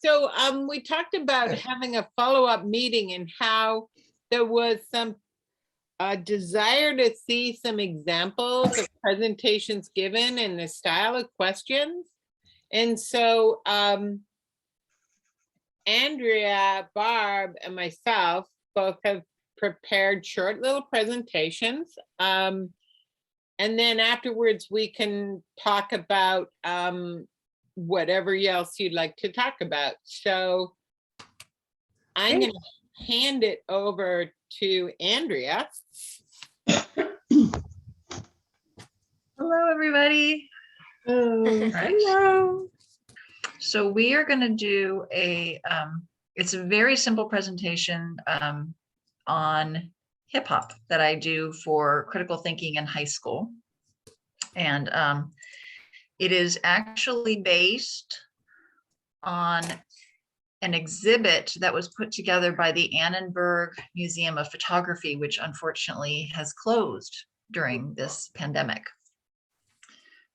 So we talked about having a follow-up meeting and how there was some desire to see some examples of presentations given and the style of questions. And so Andrea, Barb, and myself both have prepared short little presentations. And then afterwards we can talk about whatever else you'd like to talk about. So I'm going to hand it over to Andrea. Hello, everybody. Hello. So we are going to do it's a very simple presentation on hip hop that I do for critical thinking in high school. And it is actually based on an exhibit that was put together by the Annenberg Museum of Photography, which unfortunately has closed during this pandemic.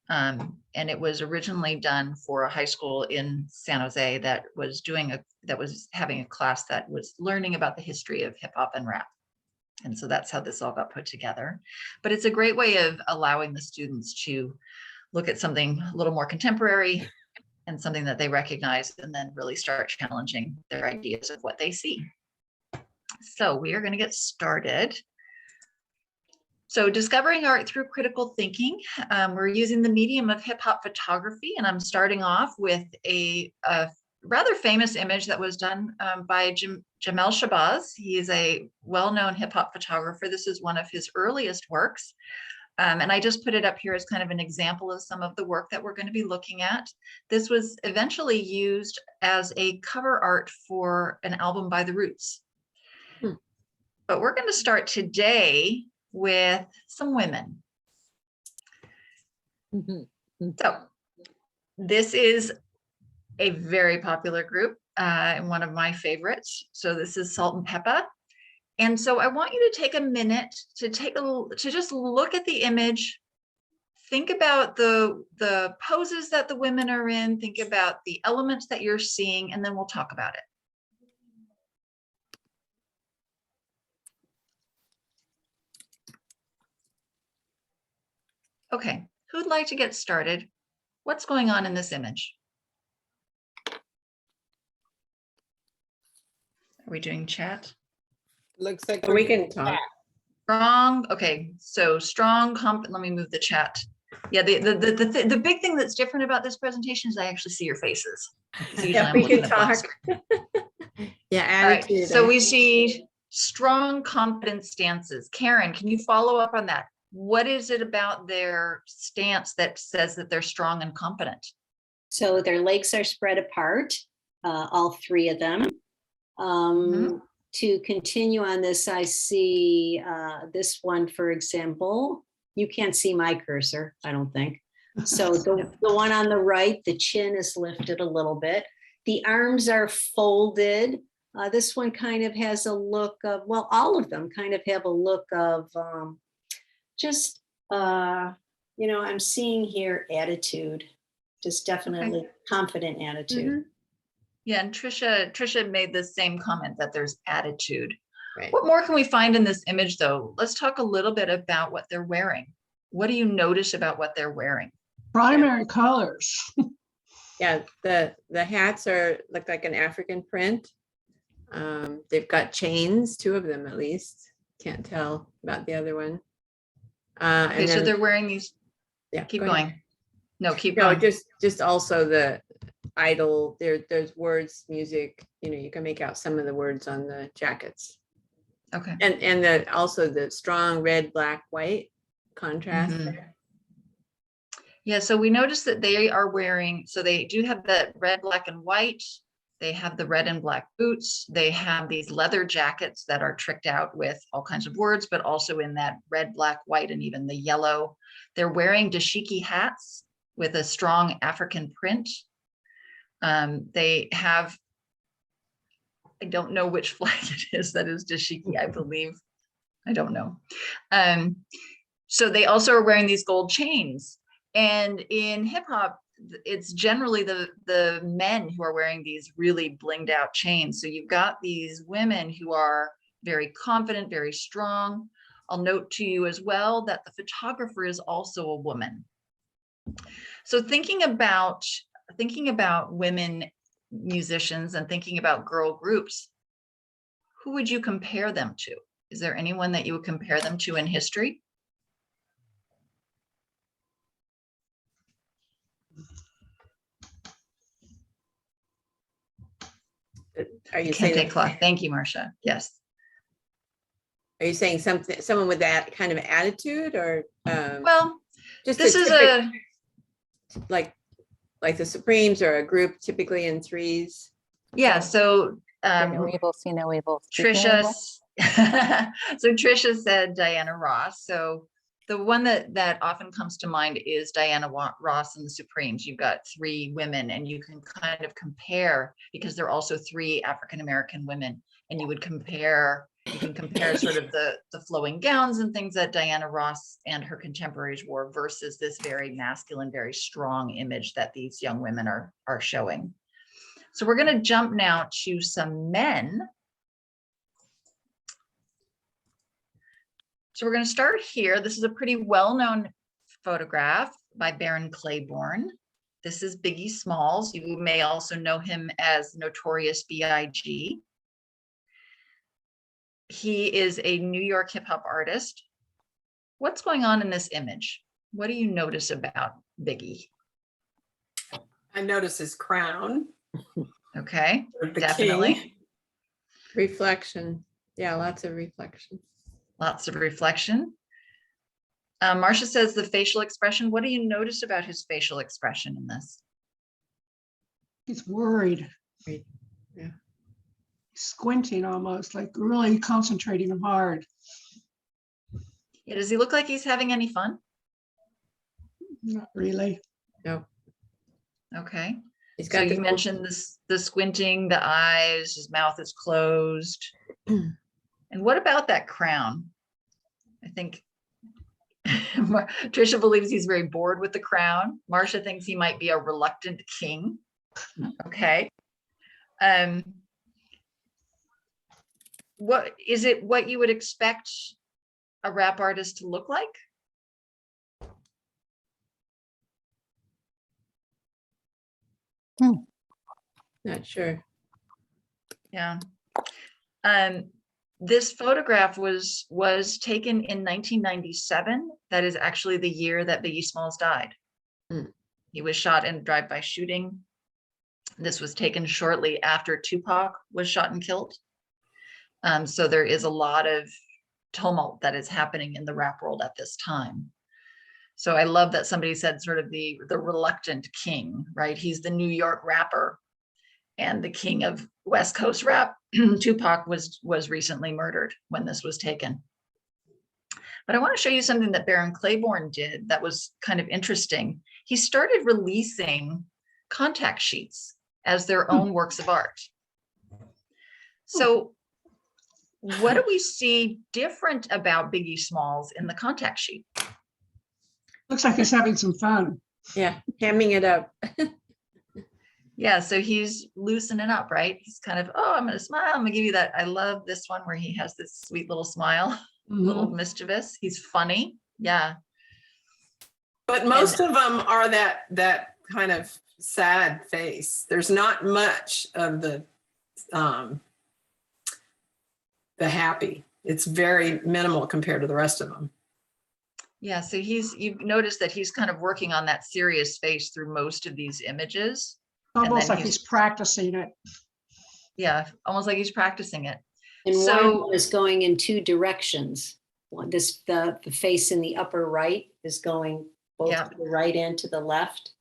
And it was originally done for a high school in San Jose that was having a class that was learning about the history of hip hop and rap. And so that's how this all got put together. But it's a great way of allowing the students to look at something a little more contemporary and something that they recognize, and then really start challenging their ideas of what they see. So we are going to get started. So discovering art through critical thinking, we're using the medium of hip hop photography, and I'm starting off with a rather famous image that was done by Jamel Shabazz. He is a well-known hip hop photographer. This is one of his earliest works. And I just put it up here as kind of an example of some of the work that we're going to be looking at. This was eventually used as a cover art for an album by The Roots. But we're going to start today with some women. So this is a very popular group and one of my favorites. So this is Salt and Peppa. And so I want you to take a minute to just look at the image, think about the poses that the women are in, think about the elements that you're seeing, and then we'll talk about it. Okay, who'd like to get started? What's going on in this image? Are we doing chat? Looks like We can talk. Strong. Okay, so strong. Let me move the chat. Yeah, the big thing that's different about this presentation is I actually see your faces. Yeah, we can talk. Yeah, attitude. Right, so we see strong, confident stances. Karen, can you follow up on that? What is it about their stance that says that they're strong and confident? So their legs are spread apart, all three of them. To continue on this, I see this one, for example. You can't see my cursor, I don't think. So the one on the right, the chin is lifted a little bit. The arms are folded. This one kind of has a look of, well, all of them kind of have a look of I'm seeing here attitude, just definitely confident attitude. Yeah, and Trisha made the same comment that there's attitude. Right. What more can we find in this image though? Let's talk a little bit about what they're wearing. What do you notice about what they're wearing? Primary colors. Yeah, the hats look like an African print. They've got chains, two of them at least. Can't tell about the other one. Okay, and so they're wearing these. Yeah, keep going. No, keep going. Just also the idol. There's words, music. You can make out some of the words on the jackets. Okay. And also the strong red, black, white contrast there. Yeah, so we noticed that they are wearing, so they do have that red, black, and white. They have the red and black boots. They have these leather jackets that are tricked out with all kinds of words, but also in that red, black, white, and even the yellow. They're wearing dashiki hats with a strong African print. They have, I don't know which flag it is that is dashiki, I believe. I don't know. So they also are wearing these gold chains. And in hip hop, it's generally the men who are wearing these really blinged out chains. So you've got these women who are very confident, very strong. I'll note to you as well that the photographer is also a woman. So thinking about women musicians and thinking about girl groups, who would you compare them to? Is there anyone that you would compare them to in history? Are you Kente saying, cloth. Thank you, Marcia. Yes. are you saying someone with that kind of attitude, or Well, just this is a like the Supremes, or a group typically in threes? yeah. So Hear no evil, see no evil. speak no Trisha, evil. so Trisha said Diana Ross. So the one that often comes to mind is Diana Ross and the Supremes. You've got three women, and you can kind of compare, because they're also three African-American women, and you can compare sort of the flowing gowns and things that Diana Ross and her contemporaries wore versus this very masculine, very strong image that these young women are showing. So we're going to jump now to some men. So we're going to start here. This is a pretty well-known photograph by Baron Claiborne. This is Biggie Smalls. You may also know him as Notorious B.I.G. He is a New York hip hop artist. What's going on in this image? What do you notice about Biggie? I notice his crown. Okay, The definitely. king. Reflection. Yeah, lots of reflection. Lots of reflection. Marcia says the facial expression. What do you notice about his facial expression in this? He's worried. Right. Yeah. Squinting almost, like really concentrating hard. Yeah, does he look like he's having any fun? Not really. No, Okay. he's So got you the mentioned this, the squinting, the eyes, his mouth is closed. And what about that crown? I think Trisha believes he's very bored with the crown. Marcia thinks he might be a reluctant king. Okay. What is it, what you would expect a rap artist to look like? Not sure. Yeah. This photograph was taken in 1997. That is actually the year that Biggie Smalls died. Mm. He was shot in a drive-by shooting. This was taken shortly after Tupac was shot and killed. So there is a lot of tumult that is happening in the rap world at this time. So I love that somebody said sort of the reluctant king, right? He's the New York rapper and the king of West Coast rap. Tupac was recently murdered when this was taken. But I want to show you something that Baron Claiborne did that was kind of interesting. He started releasing contact sheets as their own works of art. So what do we see different about Biggie Smalls in the contact sheet? Looks like he's having some fun. Yeah, hamming it up. Yeah, so he's loosening up, right? He's kind of, oh, I'm going to smile. I'm going to give you that. I love this one where he has this sweet little smile, little mischievous. He's funny. Yeah. But most of them are that kind of sad face. There's not much of the happy. It's very minimal compared to the rest of them. Yeah, so you've noticed that he's kind of working on that serious face through most of these images. Almost like he's practicing it. Yeah, almost like he's practicing it. And So- one is going in two directions. The face in the upper right is going both Yeah. to the right and to the left.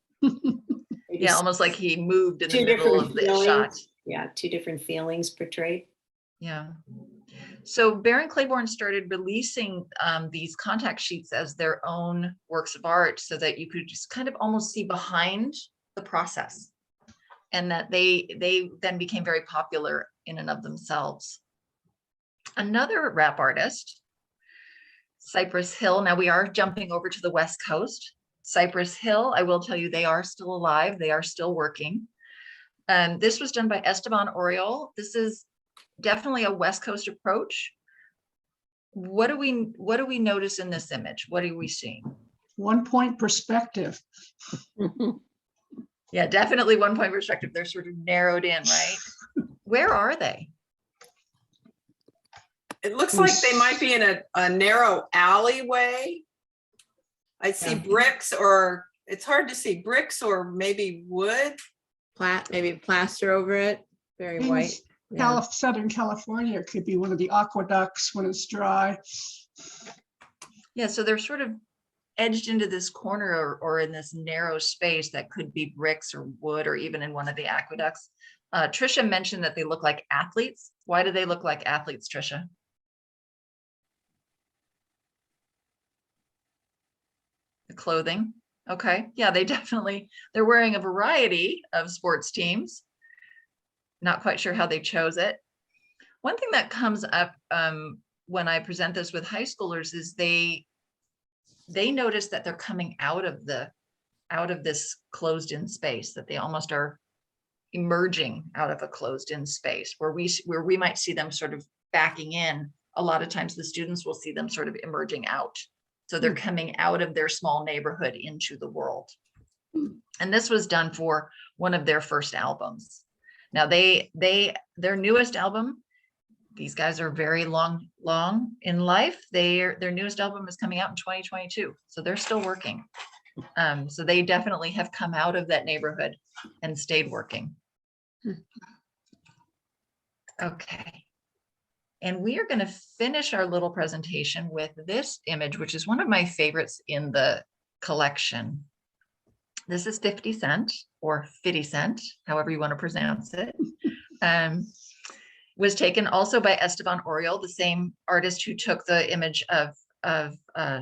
Yeah, almost like he moved in the Two middle different of the shot. feelings. Yeah, two different feelings portrayed. Yeah. So Baron Claiborne started releasing these contact sheets as their own works of art so that you could just kind of almost see behind the process, and that they then became very popular in and of themselves. Another rap artist, Cypress Hill. Now we are jumping over to the West Coast. Cypress Hill, I will tell you, they are still alive. They are still working. This was done by Esteban Oriol. This is definitely a West Coast approach. What do we notice in this image? What are we seeing? 1 point perspective. Yeah, definitely 1 point perspective. They're sort of narrowed in, right? Where are they? It looks like they might be in a narrow alleyway. I see Yeah. bricks, or it's hard to see bricks, or maybe wood. Maybe plaster over it, very Things- white. Yeah. Southern California could be one of the aqueducts when it's dry. Yeah, so they're sort of edged into this corner or in this narrow space that could be bricks or wood or even in one of the aqueducts. Trisha mentioned that they look like athletes. Why do they look like athletes, Trisha? The clothing. Okay, yeah, they're wearing a variety of sports teams. Not quite sure how they chose it. One thing that comes up when I present this with high schoolers is they notice that they're coming out of this closed-in space, that they almost are emerging out of a closed-in space where we might see them sort of backing in. A lot of times the students will see them sort of emerging out. So they're coming out of their small neighborhood into the world. And this was done for one of their first albums. Now their newest album, these guys are very long in life. Their newest album is coming out in 2022. So they're still working. So they definitely have come out of that neighborhood and stayed working. Okay. And we are going to finish our little presentation with this image, which is one of my favorites in the collection. This is 50 Cent or 50 Cent, however you want to pronounce it. Was taken also by Esteban Oriol, the same artist who took the image of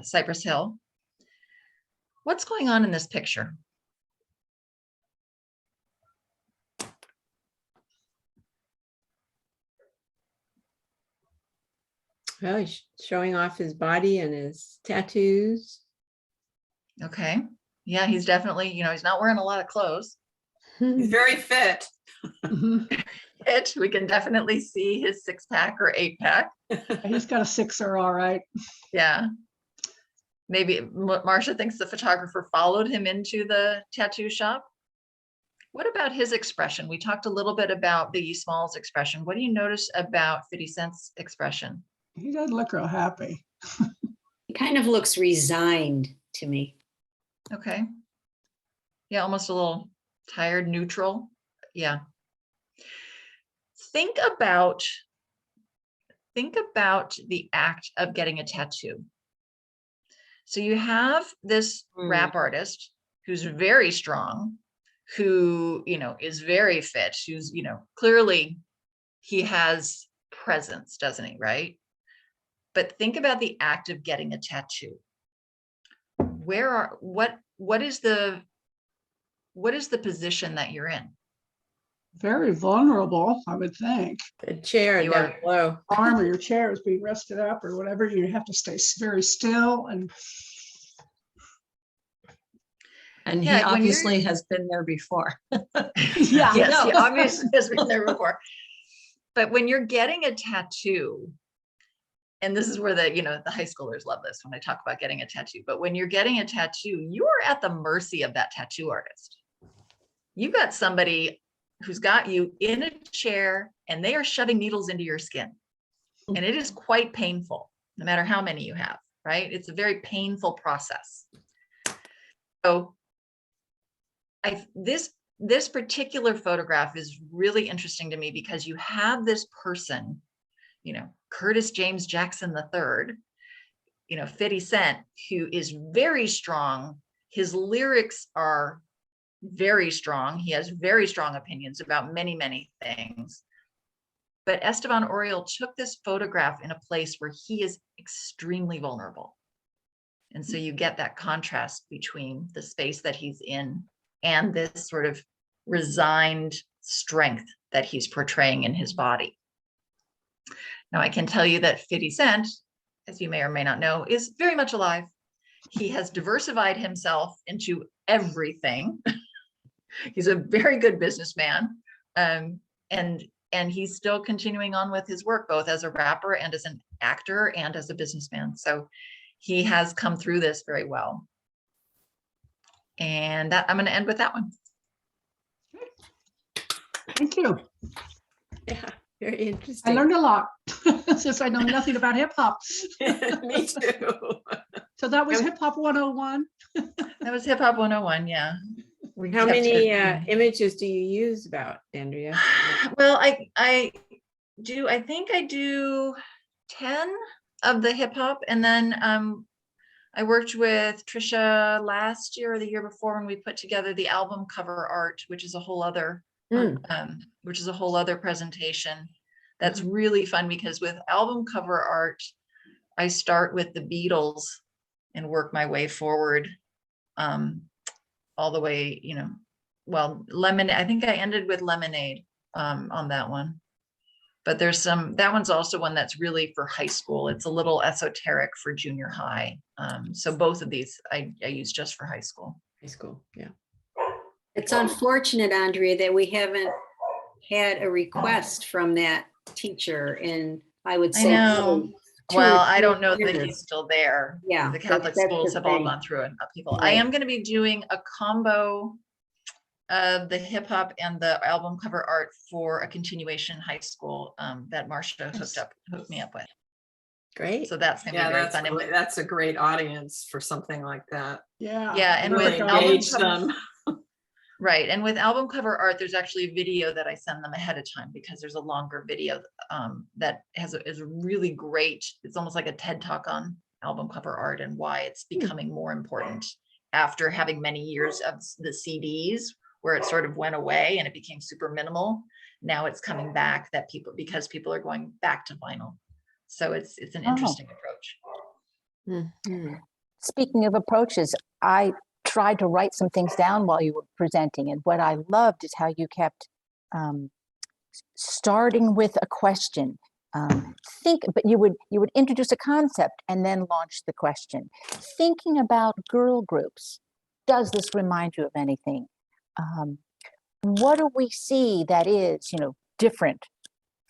Cypress Hill. What's going on in this picture? Well, he's showing off his body and his tattoos. Okay. Yeah, he's definitely, he's not wearing a lot of clothes. He's very fit. We can definitely see his 6-pack or 8-pack. He's got a 6er, all right. Yeah. Maybe Marcia thinks the photographer followed him into the tattoo shop. What about his expression? We talked a little bit about Biggie Smalls' expression. What do you notice about 50 Cent's expression? He doesn't look real happy. He kind of looks resigned to me. Okay. Yeah, almost a little tired, neutral. Yeah. Think about the act of getting a tattoo. So you have this rap artist who's very strong, who, is very fit, who's, clearly he has presence, doesn't he? Right. But think about the act of getting a tattoo. What is the position that you're in? Very vulnerable, I would think. The chair down below. Arm or your chair is being rested up or whatever. You have to stay very still. And he Yeah, obviously has been there before. Yeah. Yes, he obviously has been there before. But when you're getting a tattoo, and this is where the high schoolers love this when I talk about getting a tattoo, but when you're getting a tattoo, you are at the mercy of that tattoo artist. You've got somebody who's got you in a chair and they are shoving needles into your skin. And it is quite painful, no matter how many you have, right? It's a very painful process. So this particular photograph is really interesting to me because you have this person, Curtis James Jackson III, 50 Cent, who is very strong. His lyrics are very strong. He has very strong opinions about many, many things. But Esteban Oriol took this photograph in a place where he is extremely vulnerable. And so you get that contrast between the space that he's in and this sort of resigned strength that he's portraying in his body. Now, I can tell you that 50 Cent, as you may or may not know, is very much alive. He has diversified himself into everything. He's a very good businessman. And he's still continuing on with his work, both as a rapper and as an actor and as a businessman. So he has come through this very well. And that, I'm going to end with that one. Thank you. Yeah, very I interesting. learned a lot since I know nothing about hip hop. Me too. So that was How- Hip Hop 101. That was Hip Hop 101. Yeah. We How kept many it- images do you use about, Andrea? Well, I think I do 10 of the hip hop, and then I worked with Trisha last year or the year before when we put together the album cover art, which is a whole other presentation. That's really fun because with album cover art, I start with the Beatles and work my way forward all the way, well, Lemonade. I think I ended with Lemonade on that one. But there's that one's also one that's really for high school. It's a little esoteric for junior high. So both of these I use just for high school. High school, yeah. It's unfortunate, Andrea, that we haven't had a request from that teacher in, I would I say. know. probably 2 or Well, I 3 don't know that years. he's still there. Yeah, The Catholic that's schools the have all thing. gone through an upheaval. I Right. am going to be doing a combo of the hip hop and the album cover art for a continuation high school that Marcia hooked me up with. Great. So that's going to Yeah, be very that's fun. And great. That's a great audience for something like that. Yeah. Yeah, and Really with album engage cover, them. right, and with album cover art, there's actually a video that I send them ahead of time because there's a longer video that is a really great. It's almost like a TED talk on album cover art and why it's becoming more important after having many years of the CDs where it sort of went away and it became super minimal. Now it's coming back because people are going back to vinyl. So it's an interesting approach. Mhm. Speaking of approaches, I tried to write some things down while you were presenting, and what I loved is how you kept starting with a question. But you would introduce a concept and then launch the question. Thinking about girl groups, does this remind you of anything? What do we see that is, different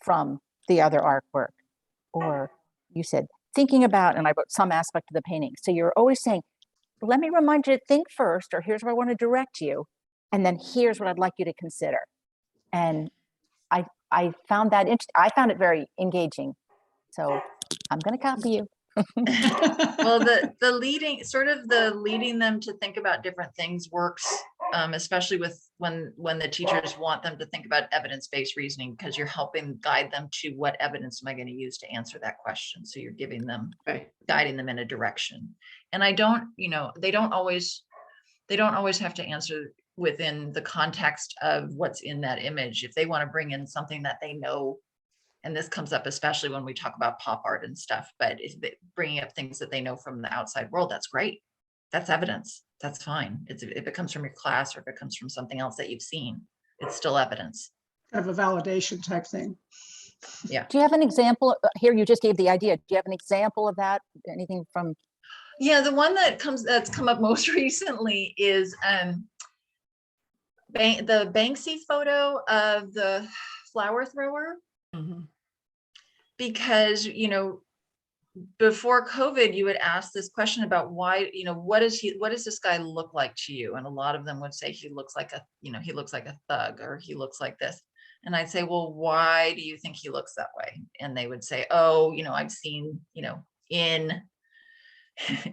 from the other artwork? Or you said, thinking about, and I wrote some aspect of the painting. So you're always saying, let me remind you to think first, or here's where I want to direct you. And then here's what I'd like you to consider. And I found that I found it very engaging. So I'm going to copy you. Well, the leading them to think about different things works, especially with when the teachers want them to think about evidence-based reasoning, because you're helping guide them to what evidence am I going to use to answer that question. So you're giving them, Right. guiding them in a direction. And they don't always have to answer within the context of what's in that image. If they want to bring in something that they know, and this comes up especially when we talk about pop art and stuff, but if bringing up things that they know from the outside world, that's great. That's evidence. That's fine. If it comes from your class or if it comes from something else that you've seen, it's still evidence. Kind of a validation type thing. Yeah. Do you have an example? Here, you just gave the idea. Do you have an example of that? Anything from? Yeah, the one that's come up most recently is the Banksy photo of the flower thrower. Mhm. Because, before COVID, you would ask this question about why, what does this guy look like to you? And a lot of them would say he looks like a thug, or he looks like this. And I'd say, well, why do you think he looks that way? And they would say, oh, I've seen, in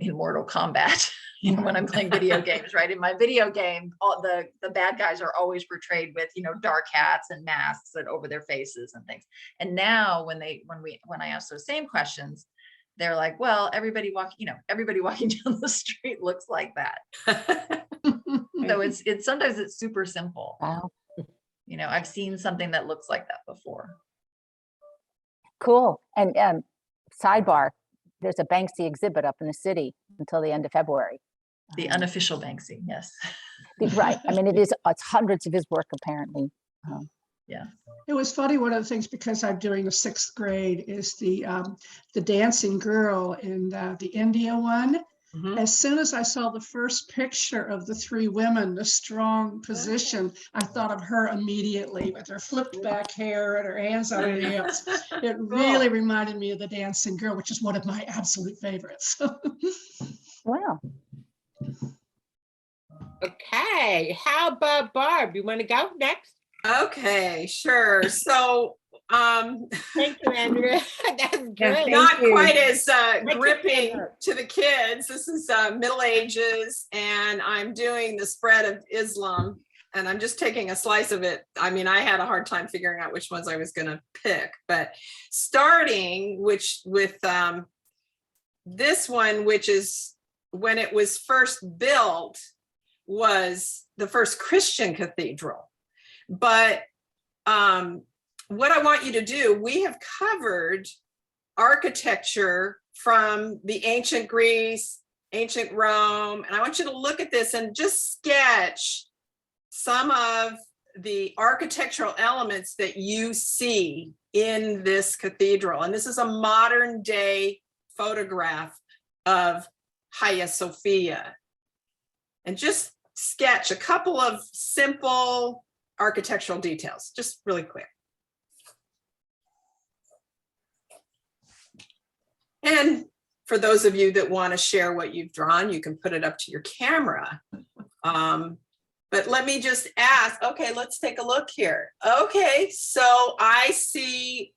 Mortal Kombat, when I'm playing video games, right? In my video game, all the bad guys are always portrayed with, dark hats and masks and over their faces and things. And now when I ask those same questions, they're like, well, everybody walking down the street looks like that. So it's sometimes it's super simple. Wow. I've seen something that looks like that before. Cool. And sidebar, there's a Banksy exhibit up in the city until the end of February. The unofficial Banksy, yes. Right. I mean, it's hundreds of his work, apparently. Yeah. It was funny, one of the things, because I'm doing the 6th grade, is the dancing girl in the India one. Mhm. As soon as I saw the first picture of the three women, the strong position, I thought of her immediately with her flipped back hair and her hands on her hips. It really reminded me of the dancing girl, which is one of my absolute favorites. Wow. Okay, how about Barb? You want to go next? Okay, sure. So, Thank you, Andrea. That's Yeah, good. not you. quite as your gripping hand up. to the kids. This is Middle Ages, and I'm doing the spread of Islam, and I'm just taking a slice of it. I mean, I had a hard time figuring out which ones I was going to pick, but starting with this one, which is when it was first built, was the first Christian cathedral. But what I want you to do, we have covered architecture from the ancient Greece, ancient Rome, and I want you to look at this and just sketch some of the architectural elements that you see in this cathedral. And this is a modern day photograph of Hagia Sophia. And just sketch a couple of simple architectural details, just really quick. And for those of you that want to share what you've drawn, you can put it up to your camera. But let me just ask, okay, let's take a look here. Okay, so I see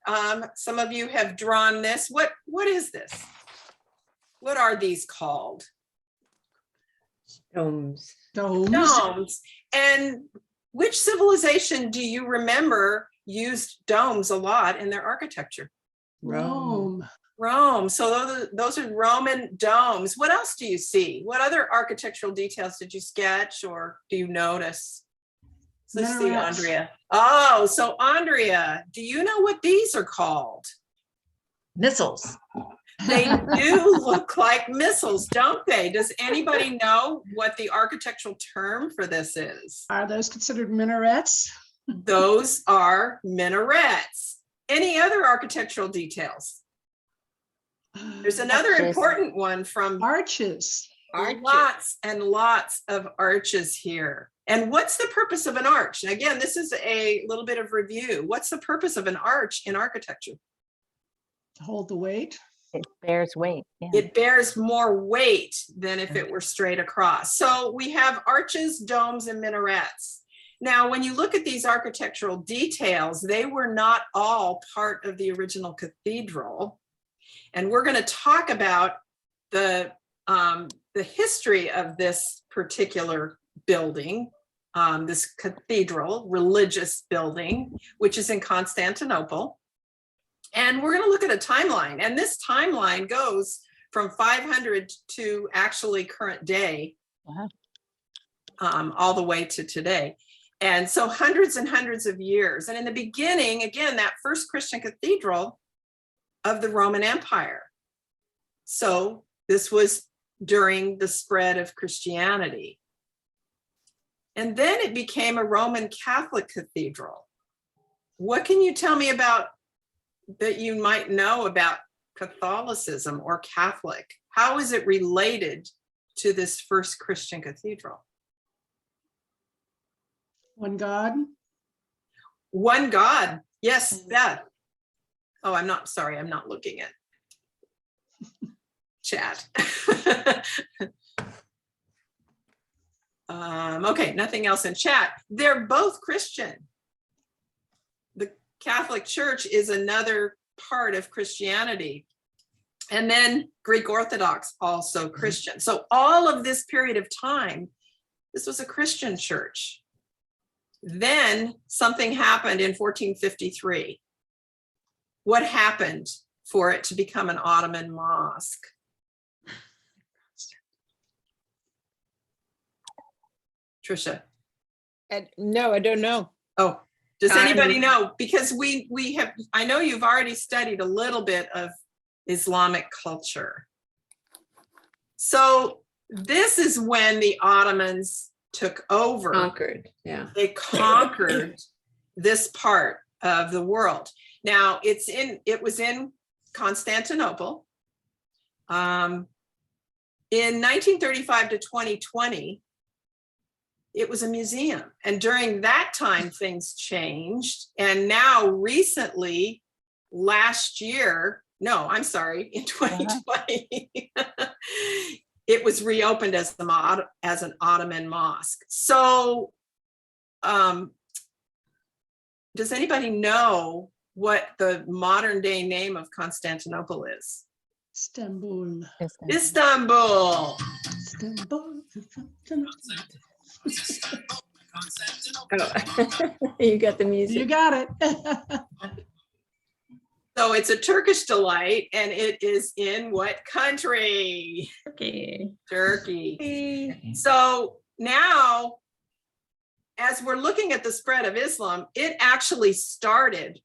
some of you have drawn this. What is this? What are these called? Domes. Domes. Domes. And which civilization do you remember used domes a lot in their architecture? Rome. Rome. So those are Roman domes. What else do you see? What other architectural details did you sketch or do you notice? Let's see, Minarets. Andrea. Oh, so Andrea, do you know what these are called? Missiles. They do look like missiles, don't they? Does anybody know what the architectural term for this is? Are those considered minarets? Those are minarets. Any other architectural details? There's another Arches. important one from Arches. Arches. lots and lots of arches here. And what's the purpose of an arch? And again, this is a little bit of review. What's the purpose of an arch in architecture? To hold the weight. It bears weight. Yeah. It bears more weight than if it were straight across. So we have arches, domes, and minarets. Now, when you look at these architectural details, they were not all part of the original cathedral. And we're going to talk about the history of this particular building, this cathedral, religious building, which is in Constantinople. And we're going to look at a timeline. And this timeline goes from 500 to actually current day, Wow. all the way to today. And so hundreds and hundreds of years. And in the beginning, again, that first Christian cathedral of the Roman Empire. So this was during the spread of Christianity. And then it became a Roman Catholic cathedral. What can you tell me about that you might know about Catholicism or Catholic? How is it related to this first Christian cathedral? One God. One God. Yes, that. Oh, I'm not sorry. I'm not looking at chat. Okay, nothing else in chat. They're both Christian. The Catholic Church is another part of Christianity. And then Greek Orthodox, also Christian. So all of this period of time, this was a Christian church. Then something happened in 1453. What happened for it to become an Ottoman mosque? Trisha. No, I don't know. Oh, does anybody know? Because we have, I know you've already studied a little bit of Islamic culture. So this is when the Ottomans took over. Conquered, yeah. They conquered this part of the world. Now it was in Constantinople. in 1935 to 2020, it was a museum. And during that time, things changed. And now recently, last year, no, I'm sorry, in 2020, it was reopened as an Ottoman mosque. So does anybody know what the modern day name of Constantinople is? Istanbul. Istanbul. Istanbul. Oh, you got the music. You got it. So it's a Turkish delight, and it is in what country? Okay. Turkey. So now, as we're looking at the spread of Islam, it actually started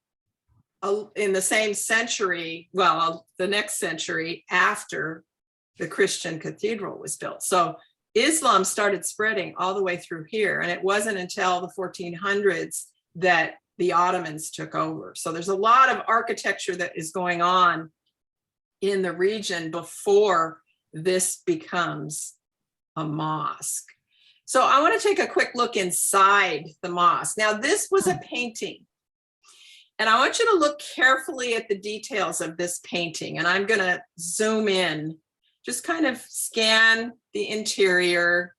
in the same century, well, the next century after the Christian cathedral was built. So Islam started spreading all the way through here, and it wasn't until the 1400s that the Ottomans took over. So there's a lot of architecture that is going on in the region before this becomes a mosque. So I want to take a quick look inside the mosque. Now, this was a painting, and I want you to look carefully at the details of this painting. And I'm going to zoom in, just kind of scan the interior.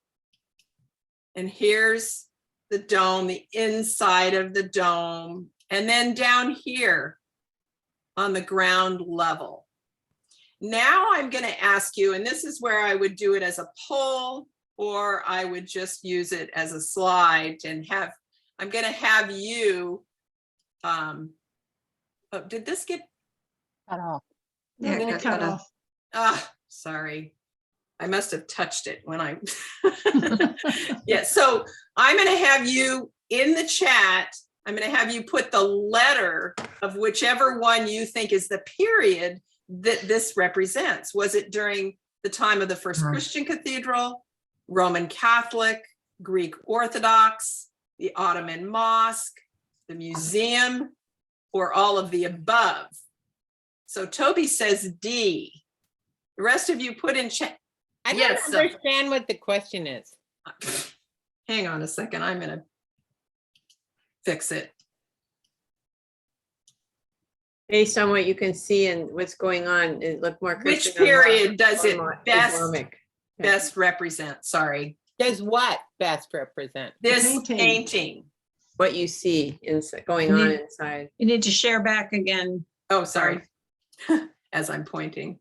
And here's the dome, the inside of the dome. And then down here on the ground level. Now I'm going to ask you, and this is where I would do it as a poll, or I would just use it as a slide and I'm going to have you, oh, did this get Cut off. Yeah, They got cut cut off. sorry. I must have touched it when I, yeah. So I'm going to have you in the chat. I'm going to have you put the letter of whichever one you think is the period that this represents. Was it during the time of the first Christian cathedral, Roman Catholic, Greek Orthodox, the Ottoman mosque, the museum, or all of the above? So Toby says D. The rest of you put in chat. I don't Yes, understand what the question is. Hang on a second. I'm going to fix it. Based on what you can see and what's going on, it looked more Which Christian or more- period does or it more best Islamic? best represent? Sorry, Does what best represent? this painting. painting. What you see going on inside. You need to share back again. Oh, sorry. As I'm pointing.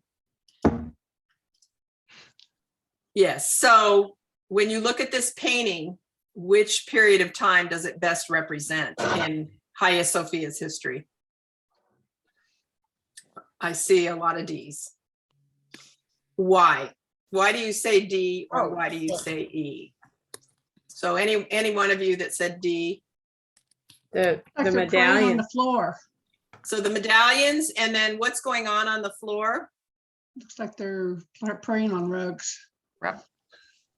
Yes. So when you look at this painting, which period of time does it best represent in Hagia Sophia's history? I see a lot of D's. Why? Why do you say D, or why do you say E? So any one of you that said D? The Like they're praying on medallion. the floor. So the medallions, and then what's going on the floor? Looks like they're praying on rugs.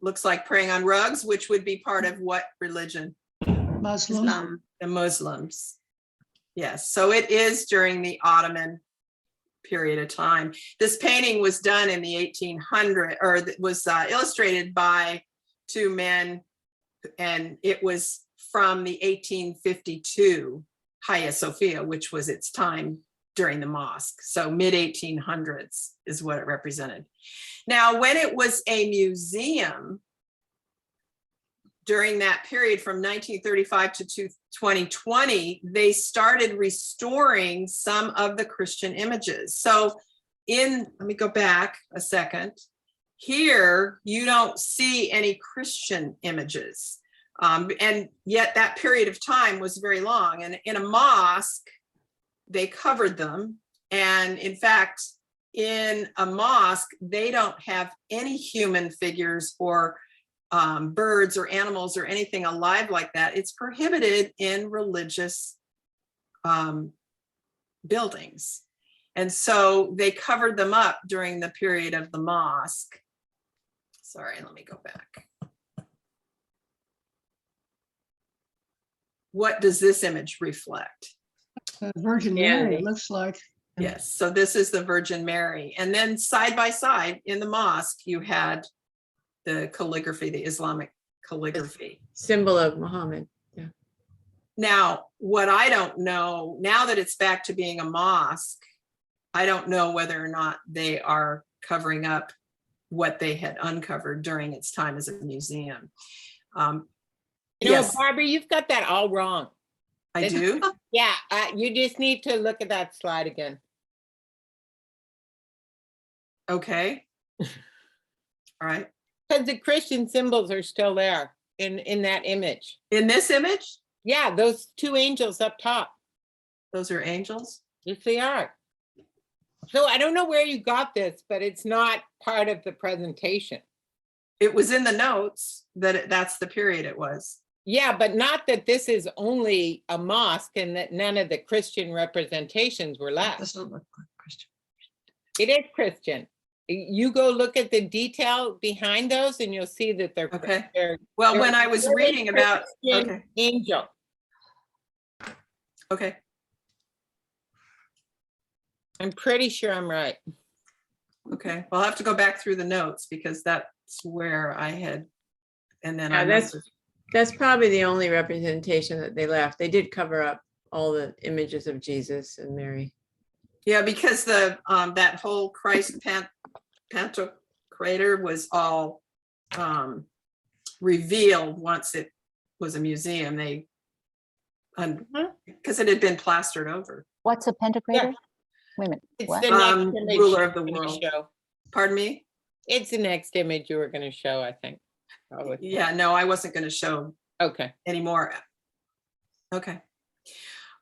Looks like praying on rugs, which would be part of what religion? Muslim. Islam. The Muslims. Yes, so it is during the Ottoman period of time. This painting was done in the 1800s, or it was illustrated by two men, and it was from the 1852 Hagia Sophia, which was its time during the mosque. So mid 1800s is what it represented. Now, when it was a museum during that period from 1935 to 2020, they started restoring some of the Christian images. So let me go back a second. Here, you don't see any Christian images. And yet that period of time was very long. And in a mosque, they covered them. And in fact, in a mosque, they don't have any human figures or birds or animals or anything alive like that. It's prohibited in religious buildings. And so they covered them up during the period of the mosque. Sorry, let me go back. What does this image reflect? Virgin Mary, Christianity. it looks like. Yes, so this is the Virgin Mary. And then side by side in the mosque, you had the calligraphy, the Islamic calligraphy. Symbol of Muhammad. Now, what I don't know, now that it's back to being a mosque, I don't know whether or not they are covering up what they had uncovered during its time as a museum. You know, Yes, Barbara, you've got that all wrong. I do. Yeah, you just need to look at that slide again. Okay. All right. Because the Christian symbols are still there in that image. In this image, Yeah, those two angels up top. those are angels. Yes, they are. So I don't know where you got this, but it's not part of the presentation. It was in the notes that that's the period it was. Yeah, but not that this is only a mosque and that none of the Christian representations were left. Doesn't look like Christian. It is Christian. You go look at the detail behind those and you'll see that they're, Okay. they're Well, they're when I was really reading about, Christian okay, angel. okay. I'm pretty sure I'm right. Okay, well, I'll have to go back through the notes because that's where I had, and then I Yeah, must have, That's probably the only representation that they left. They did cover up all the images of Jesus and Mary. yeah, because the, that whole Christ Pantocrator was all revealed once it was a museum. They, because it had been plastered over. What's a pentacrator? Wait a minute, It's what? the next image Ruler you of the were gonna world. show. Pardon me? It's the next image you were going to show, I think. Probably. Yeah, no, I wasn't going to show Okay. anymore. Okay.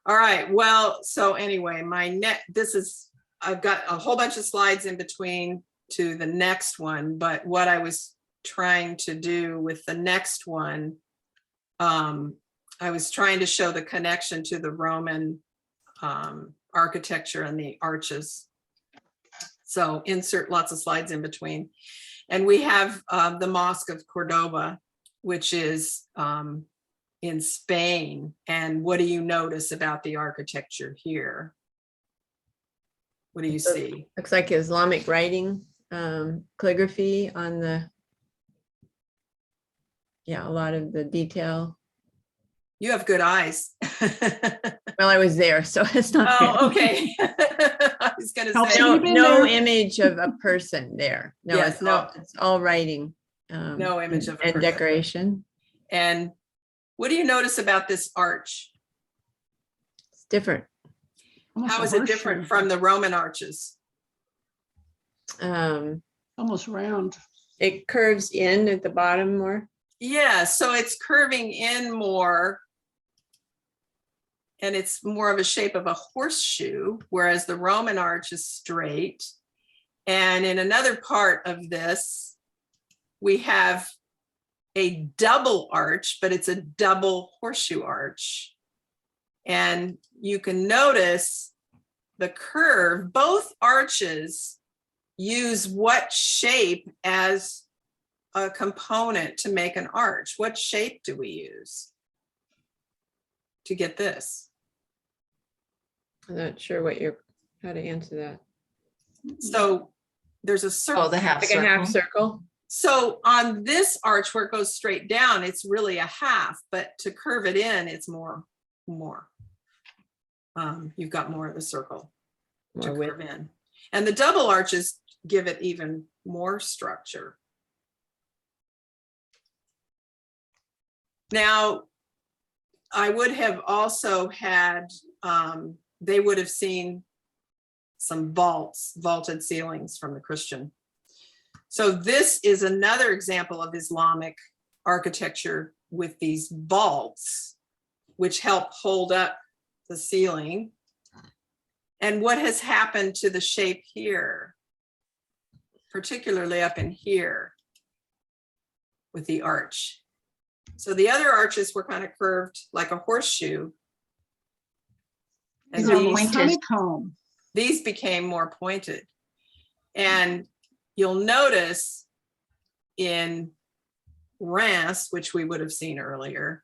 All right. Well, so anyway, I've got a whole bunch of slides in between to the next one, but what I was trying to do with the next one, I was trying to show the connection to the Roman architecture and the arches. So insert lots of slides in between. And we have the Mosque of Cordoba, which is in Spain. And what do you notice about the architecture here? What do you see? Looks like Islamic writing, calligraphy on the, yeah, a lot of the detail. You have good eyes. Well, I was there, so it's not. Oh, okay. I was gonna Helps say, you. No, You've been no there. image of a person there. No, Yes, it's all writing. No image of a and person. decoration. and what do you notice about this arch? It's different. Almost How a is it horseshoe. different from the Roman arches? Almost round. It curves in at the bottom more. Yeah, so it's curving in more. And it's more of a shape of a horseshoe, whereas the Roman arch is straight. And in another part of this, we have a double arch, but it's a double horseshoe arch. And you can notice the curve. Both arches use what shape as a component to make an arch? What shape do we use to get this? I'm not sure how to answer that. So there's a circle. Oh, the half Like a half circle. circle. So on this arch where it goes straight down, it's really a half, but to curve it in, it's more. You've got more of the circle to More width. curve in. And the double arches give it even more structure. Now, I would have also had, they would have seen some vaulted ceilings from the Christian. So this is another example of Islamic architecture with these vaults, which help hold up the ceiling. And what has happened to the shape here, particularly up in here with the arch? So the other arches were kind of curved like a horseshoe. And These are almost pointed. honeycomb. these became more pointed. And you'll notice in Reims, which we would have seen earlier,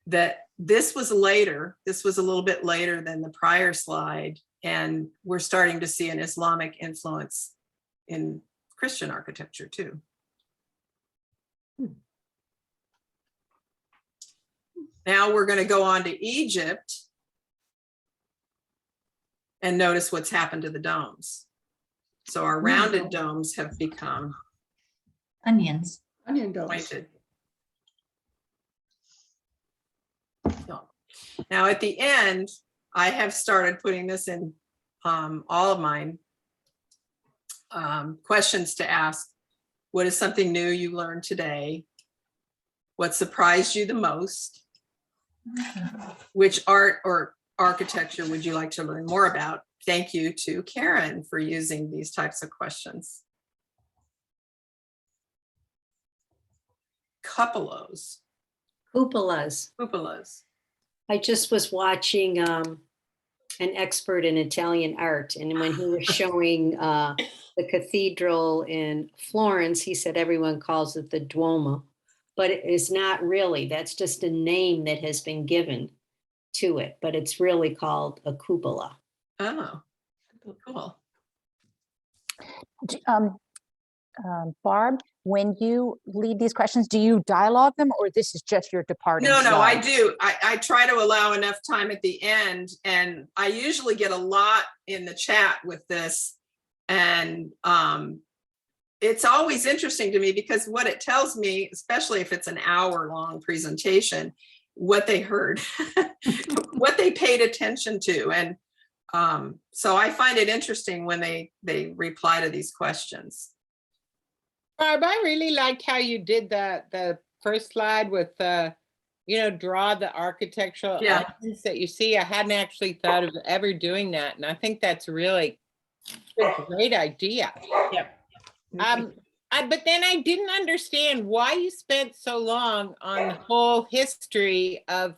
that this was later. This was a little bit later than the prior slide. And we're starting to see an Islamic influence in Christian architecture too. Now we're going to go on to Egypt and notice what's happened to the domes. So our rounded domes have become Onions. Onion domes. pointed. So, now at the end, I have started putting this in all of mine. Questions to ask. What is something new you learned today? What surprised you the most? Which art or architecture would you like to learn more about? Thank you to Karen for using these types of questions. Cupolas. Cupolas. I just was watching an expert in Italian art, and when he was showing the cathedral in Florence, he said everyone calls it the Duomo, but it is not really. That's just a name that has been given to it, but it's really called a cupola. Oh, cool. Barb, when you lead these questions, do you dialogue them, or this is just your departing? No, I slide? do. I try to allow enough time at the end, and I usually get a lot in the chat with this. And it's always interesting to me because what it tells me, especially if it's an hour-long presentation, what they heard, what they paid attention to. And so I find it interesting when they reply to these questions. Barb, I really liked how you did the first slide with draw the architectural elements that you see. I hadn't actually thought of ever doing that, and I think that's really a great idea. Yep. But then I didn't understand why you spent so long on the whole history of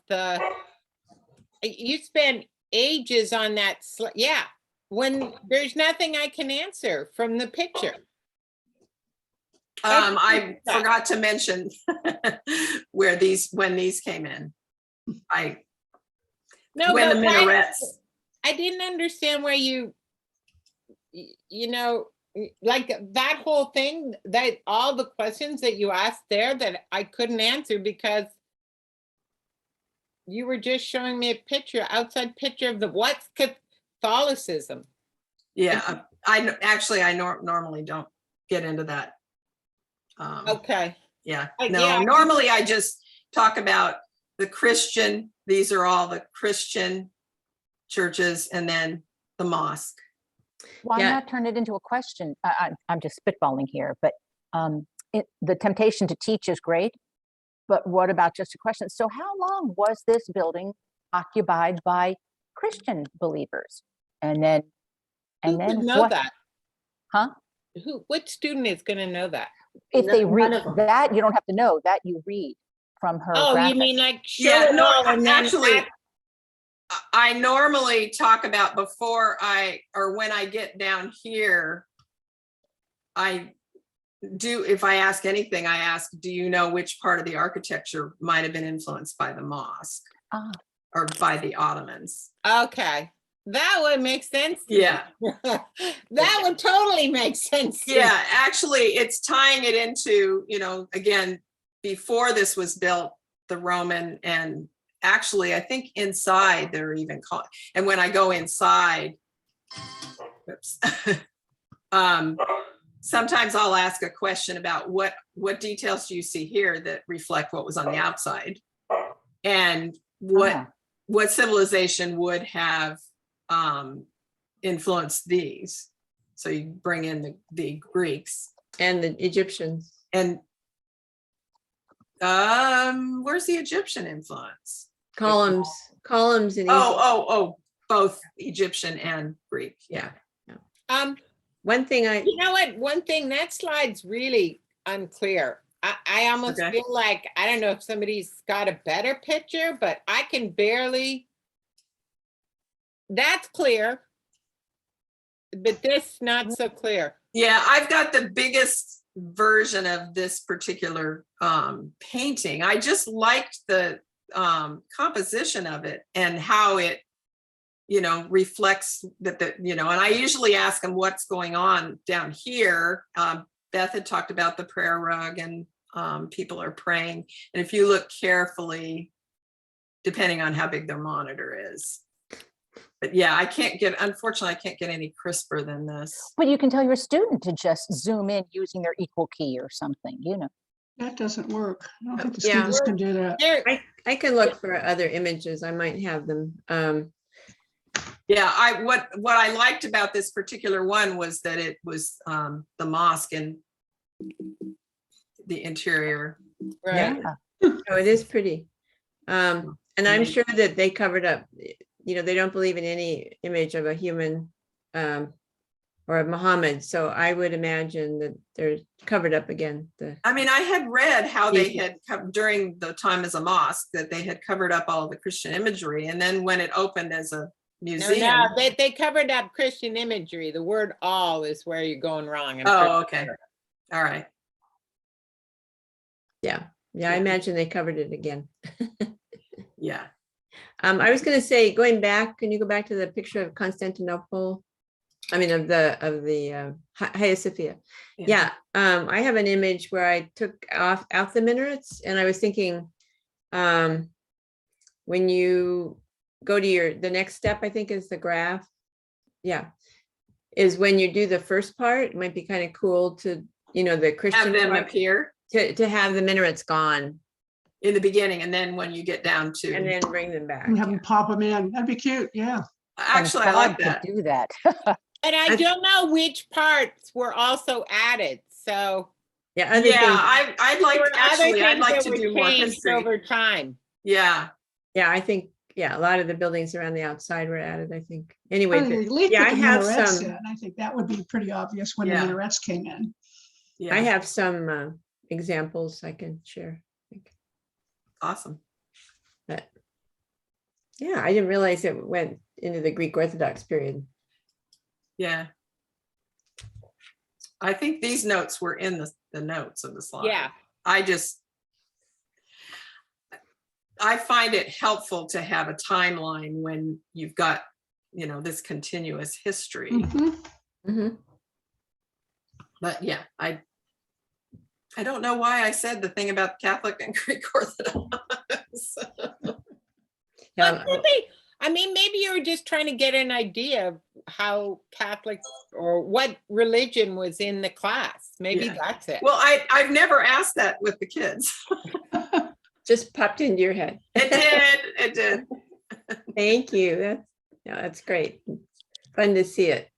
you spent ages on that. Yeah, when there's nothing I can answer from the picture. I forgot to mention when these came in. When the minarets. I didn't understand why like that whole thing, that all the questions that you asked there that I couldn't answer because you were just showing me a outside picture of what's Catholicism. Yeah, I normally don't get into that. Okay. Yeah, Yeah. normally I just talk about the Christian, these are all the Christian churches, and then the mosque. Why not turn it into a question? I'm just spitballing here, but the temptation to teach is great, but what about just a question? So how long was this building occupied by Christian believers? And then know that? Huh? What student is going to know that? If they read that, you don't have to know that, you read from her. Oh, graphics. you mean like actually, I normally talk about when I get down here, if I ask anything, I ask, do you know which part of the architecture might have been influenced by the mosque or by the Ottomans? Okay. That would make sense. Yeah. That would totally make sense. Yeah, actually, it's tying it into, again, before this was built, the Roman, and actually, I think inside they're even called, and when I go inside, oops, sometimes I'll ask a question about what details do you see here that reflect what was on the outside, and what civilization would have influenced these. So you bring in the Greeks and the Egyptians. And where's the Egyptian influence? Columns in Egypt. Oh, both Egyptian and Greek. Yeah. One thing one thing, that slide's really unclear. I almost feel like, I don't know if somebody's got a better picture, but I can barely. That's clear, but this not so clear. Yeah, I've got the biggest version of this particular painting. I just liked the composition of it and how it reflects that, and I usually ask them what's going on down here. Beth had talked about the prayer rug, and people are praying. And if you look carefully, depending on how big their monitor is. But yeah, unfortunately, I can't get any crisper than this. But you can tell your student to just zoom in using their equal key or something, That doesn't work. I don't think the Yeah. students can do that. There, I can look for other images. I might have them. Yeah, what I liked about this particular one was that it was the mosque and the interior. right. Oh, it is pretty. And I'm sure that they covered up, they don't believe in any image of a human or of Muhammad. So I would imagine that they're covered up again. I mean, I had read how they had during the time as a mosque that they had covered up all the Christian imagery, and then when it opened as a museum. No, they covered up Christian imagery. The word all is where you're going wrong. I'm Oh, pretty okay. sure. All right. Yeah, I imagine they covered it again. Yeah. I was going to say, going back, can you go back to the picture of Constantinople? I mean, of the Hagia Sophia. Yeah. I have an image where I took out the minarets, and I was thinking, when you go to the next step, I think is the graph. Yeah. Is when you do the first part, it might be kind of cool to, the Christian Have them part, appear to have the minarets gone. in the beginning, and then when you get down to, And then bring them back. And have them pop them in. That'd be cute. Yeah. actually, And I like Bob could that. do that. And I don't know which parts were also added. So Yeah. Other Yeah, things. I'd like, there were other actually, I'd things like that to were do more changed history. over time. Yeah. Yeah, I think, a lot of the buildings around the outside were added, I think. I Anyway, think but at least yeah, put I the have minarets some, in. I think that would be pretty obvious when the Yeah. minarets came in. Yeah. I have some examples I can share. I think. Awesome. But yeah, I didn't realize it went into the Greek Orthodox period. Yeah. I think these notes were in the notes of the slide. Yeah. I find it helpful to have a timeline when you've got, this continuous history. Mhm. Mhm. But yeah, I don't know why I said the thing about Catholic and Greek Orthodox. Yeah, Maybe you were just trying to get an idea of how Catholic or what religion was in the class. Maybe Yeah. that's it. Well, I've never asked that with the kids. just popped into your head. It did. Thank you. That's great. Fun to see it.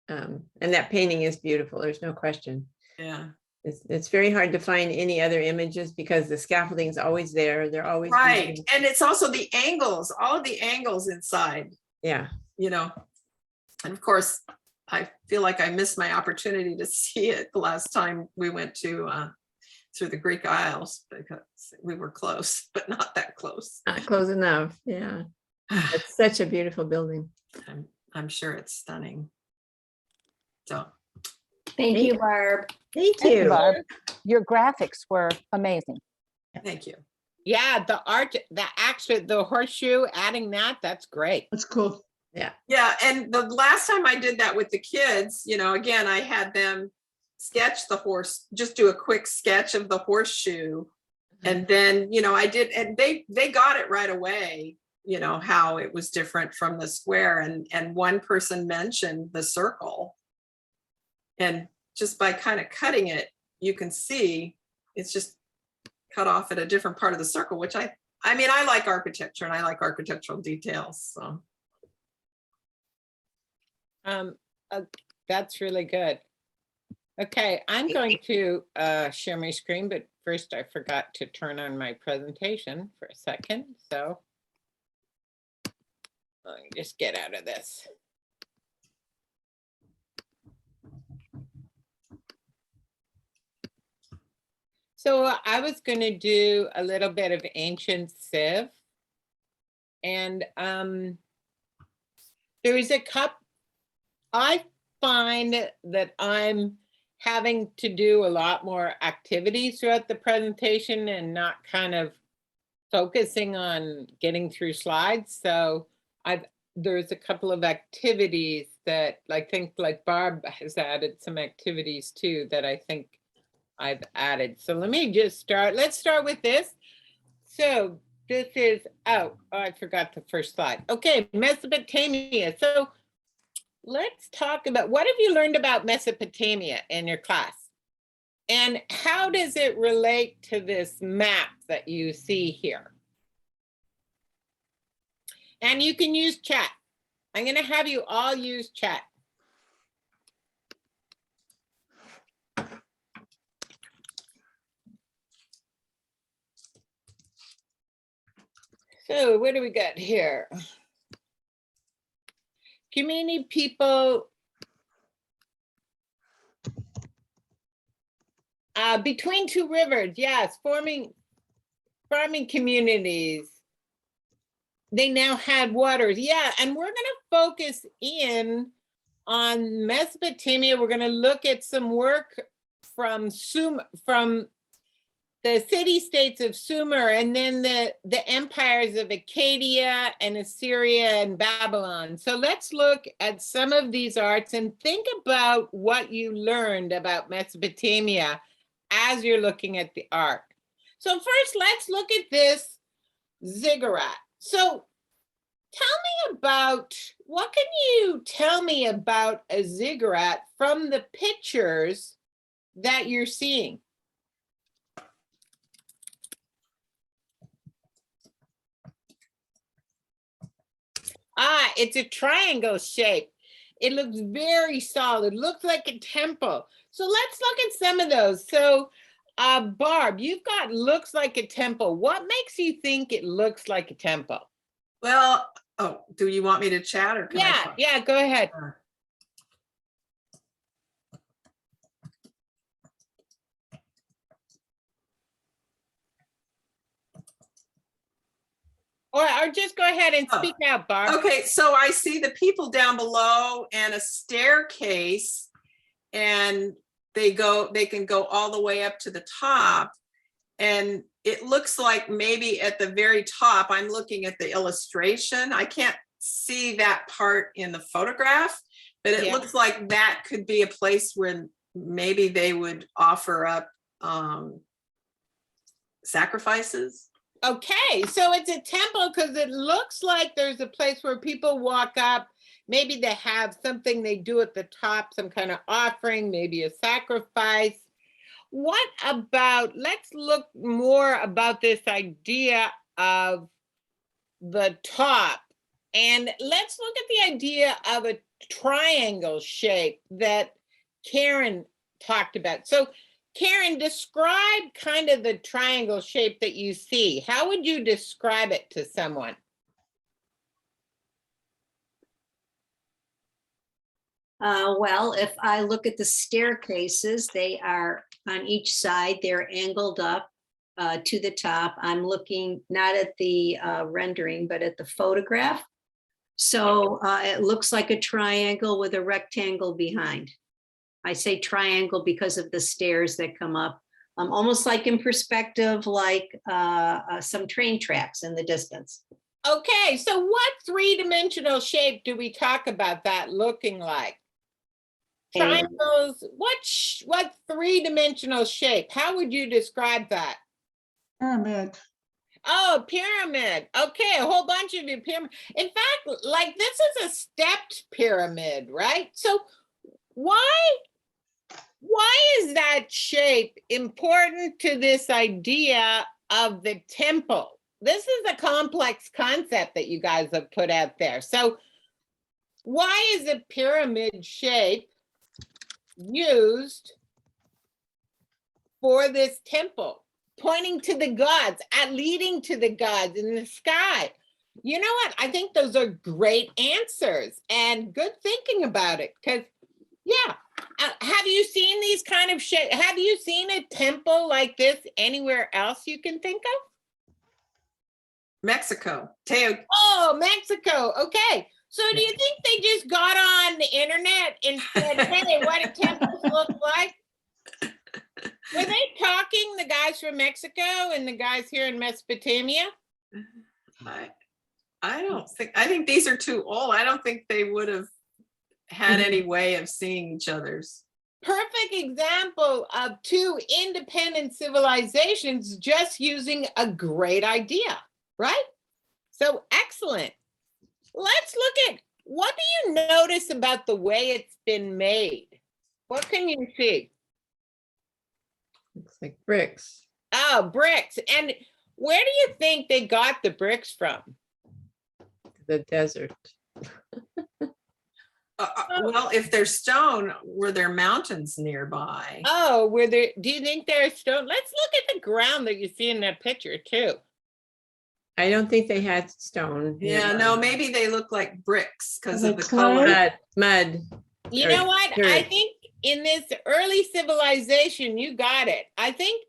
And that painting is beautiful. There's no question. Yeah. It's very hard to find any other images because the scaffolding is always there. They're always Right. moving. And it's also the angles, all of the angles inside, Yeah. And of course, I feel like I missed my opportunity to see it the last time we went through the Greek Isles, because we were close, but not that close. Not close enough. Yeah. It's such a beautiful building. I'm sure it's stunning. So Thank you, Barb. Thank Thank you, you. Barb. Your graphics were amazing. thank you. Yeah, the art, the horseshoe, adding that's great. That's cool. Yeah, and the last time I did that with the kids, again, I had them sketch the horse, just do a quick sketch of the horseshoe. And then, I did, and they got it right away, how it was different from the square. And one person mentioned the circle. And just by kind of cutting it, you can see it's just cut off at a different part of the circle, which I like architecture and I like architectural details. So. That's really good. Okay, I'm going to share my screen, but first I forgot to turn on my presentation for a second. So let me just get out of this. So I was going to do a little bit of ancient Civ. And there is a cup. I find that I'm having to do a lot more activities throughout the presentation and not kind of focusing on getting through slides. So I've there's a couple of activities that I think like Barb has added some activities too that I think I've added. So let me just start. Let's start with this. So this is, oh, I forgot the first slide. Okay, Mesopotamia. So let's talk about, what have you learned about Mesopotamia in your class? And how does it relate to this map that you see here? And you can use chat. I'm going to have you all use chat. So what do we got here? Community people. Between two rivers, yes, farming communities. They now had waters, yeah, and we're gonna focus in on Mesopotamia. We're gonna look at some work from the city-states of Sumer, and then the empires of Acadia and Assyria and Babylon. So let's look at some of these arts and think about what you learned about Mesopotamia as you're looking at the art. So first, let's look at this ziggurat. So tell me about, what can you tell me about a ziggurat from the pictures that you're seeing? It's a triangle shape. It looks very solid, looks like a temple. So let's look at some of those. So Barb, you've got looks like a temple. What makes you think it looks like a temple? Well, oh, do you want me to chat or can I talk? Yeah, go ahead. Or just go ahead and speak out, Barb. Okay, so I see the people down below and a staircase, and they can go all the way up to the top. And it looks like maybe at the very top, I'm looking at the illustration. I can't see that part in the photograph, but it looks like that could be a place where maybe they would offer up sacrifices. Okay, so it's a temple because it looks like there's a place where people walk up. Maybe they have something they do at the top, some kind of offering, maybe a sacrifice. What about, let's look more about this idea of the top. And let's look at the idea of a triangle shape that Karen talked about. So Karen, describe kind of the triangle shape that you see. How would you describe it to someone? Well, if I look at the staircases, they are on each side, they're angled up to the top. I'm looking not at the rendering, but at the photograph. So it looks like a triangle with a rectangle behind. I say triangle because of the stairs that come up, almost like in perspective, like some train tracks in the distance. Okay, so what three-dimensional shape do we talk about that looking like? Triangles, what three-dimensional shape? How would you describe that? Pyramid. Oh, pyramid. Okay, a whole bunch of your pyramid. In fact, like this is a stepped pyramid, right? So why is that shape important to this idea of the temple? This is a complex concept that you guys have put out there. So why is a pyramid shape used for this temple, pointing to the gods, leading to the gods in the sky? You know what? I think those are great answers and good thinking about it. Because, yeah, have you seen these kind of shapes? Have you seen a temple like this anywhere else you can think of? Mexico. Teo. Oh, Mexico. Okay. So do you think they just got on the internet and said, hey, what do temples look like? Were they talking, the guys from Mexico and the guys here in Mesopotamia? I think these are too old. I don't think they would have had any way of seeing each other's. Perfect example of two independent civilizations just using a great idea, right? So excellent. Let's look at, what do you notice about the way it's been made? What can you see? Looks like bricks. Oh, bricks. And where do you think they got the bricks from? The desert. Well, if they're stone, were there mountains nearby? Oh, were there, do you think there's stone? Let's look at the ground that you see in that picture too. I don't think they had stone. Yeah, no, maybe they look like bricks because Are of they the color. Mud. You Or know what? I dirt. think in this early civilization, you got it. I think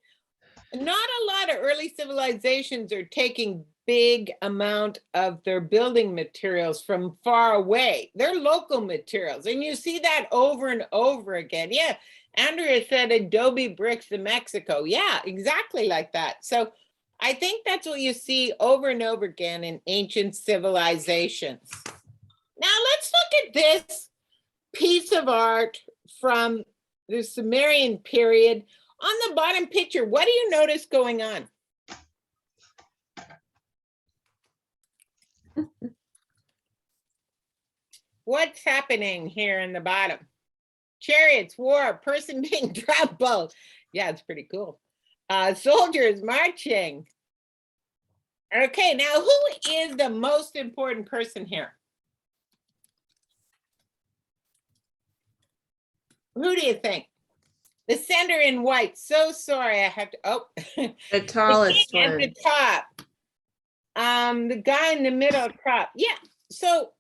not a lot of early civilizations are taking big amount of their building materials from far away. They're local materials. And you see that over and over again. Yeah, Andrea said adobe bricks in Mexico. Yeah, exactly like that. So I think that's what you see over and over again in ancient civilizations. Now let's look at this piece of art from the Sumerian period. On the bottom picture, what do you notice going on? What's happening here in the bottom? Chariots, war, person being trampled. Yeah, it's pretty cool. Soldiers marching. Okay, now who is the most important person here? Who do you think? The center in white. So sorry, I have to, oh. The tallest king at one. the top. The guy in the middle top. Yeah, so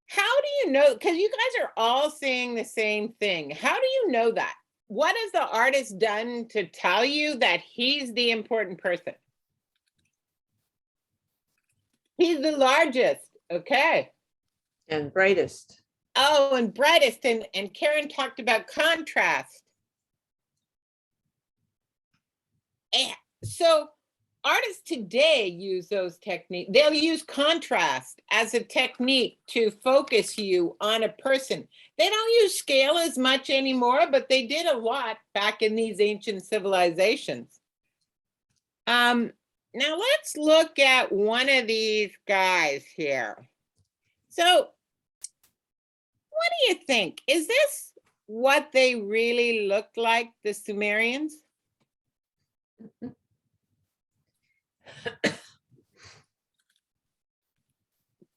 how do you know, because you guys are all saying the same thing. How do you know that? What has the artist done to tell you that he's the important person? He's the largest, okay. And brightest. Oh, and brightest, and Karen talked about contrast. And so artists today use those techniques. They'll use contrast as a technique to focus you on a person. They don't use scale as much anymore, but they did a lot back in these ancient civilizations. Now let's look at one of these guys here. So what do you think? Is this what they really looked like, the Sumerians?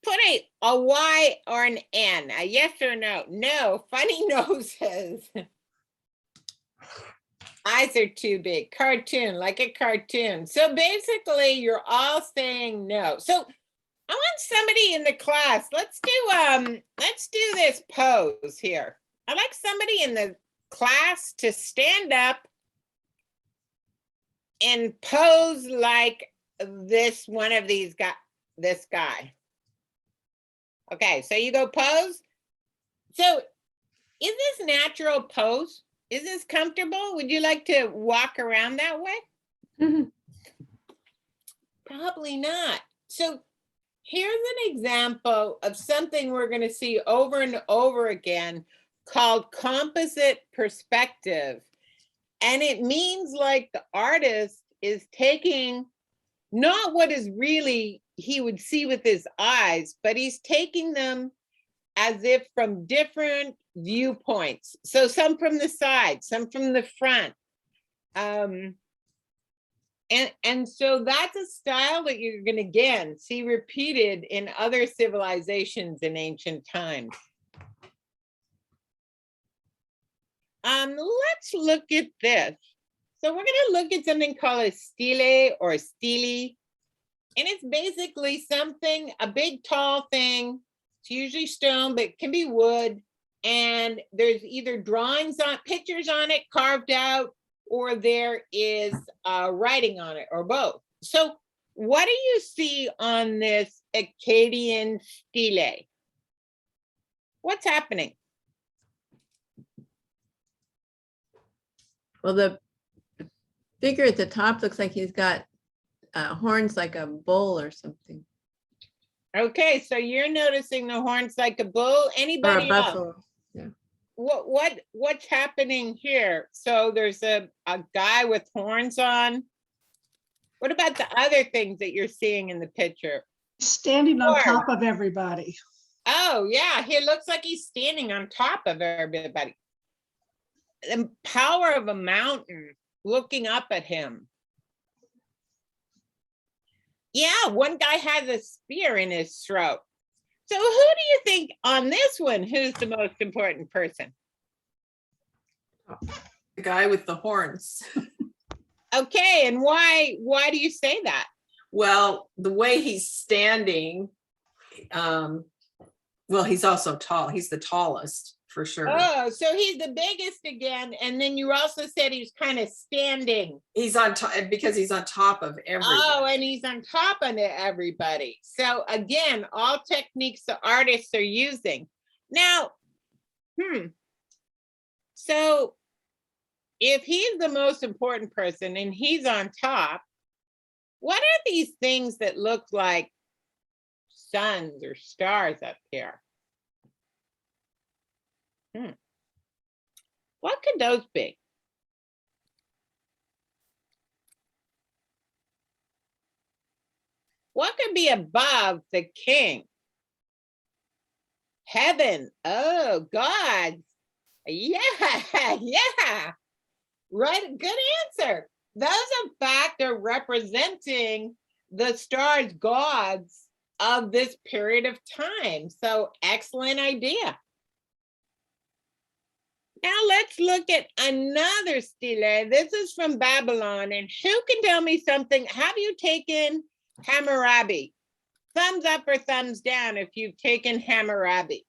Put a Y or an N, a yes or no. No, funny noses. Eyes are too big. Cartoon, like a cartoon. So basically, you're all saying no. So I want somebody in the class. Let's do this pose here. I'd like somebody in the class to stand up and pose like this one of these guys, this guy. Okay, so you go pose. So is this natural pose? Is this comfortable? Would you like to walk around that way? Probably not. So here's an example of something we're going to see over and over again called composite perspective. And it means like the artist is taking not what is really he would see with his eyes, but he's taking them as if from different viewpoints. So some from the side, some from the front. And so that's a style that you're going to again see repeated in other civilizations in ancient times. Let's look at this. So we're going to look at something called a stele or stele. And it's basically something, a big tall thing. It's usually stone, but it can be wood. And there's either drawings on, pictures on it carved out, or there is writing on it, or both. So what do you see on this Akkadian stele? What's happening? Well, the figure at the top looks like he's got horns like a bull or something. Okay, so you're noticing the horns like a bull. Or a Anybody else? buffalo. What's happening here? So there's a guy with horns on. What about the other things that you're seeing in the picture? Standing on Sure. top of everybody. Oh, yeah, he looks like he's standing on top of everybody. The power of a mountain looking up at him. Yeah, one guy has a spear in his throat. So who do you think on this one, who's the most important person? The guy with the horns. Okay, and why do you say that? Well, the way he's standing, well, he's also tall. He's the tallest for sure. Oh, so he's the biggest again, and then you also said he's kind of standing. He's on top because he's on top of everything. Oh, and he's on top of everybody. So again, all techniques the artists are using. Now, so if he's the most important person and he's on top, what are these things that look like suns or stars up here? What could those be? What could be above the king? Heaven. Oh, God. Yeah, yeah. Right, good answer. Those, in fact, are representing the stars, gods of this period of time. So excellent idea. Now let's look at another stele. This is from Babylon. And who can tell me something? Have you taken Hammurabi? Thumbs up or thumbs down if you've taken Hammurabi.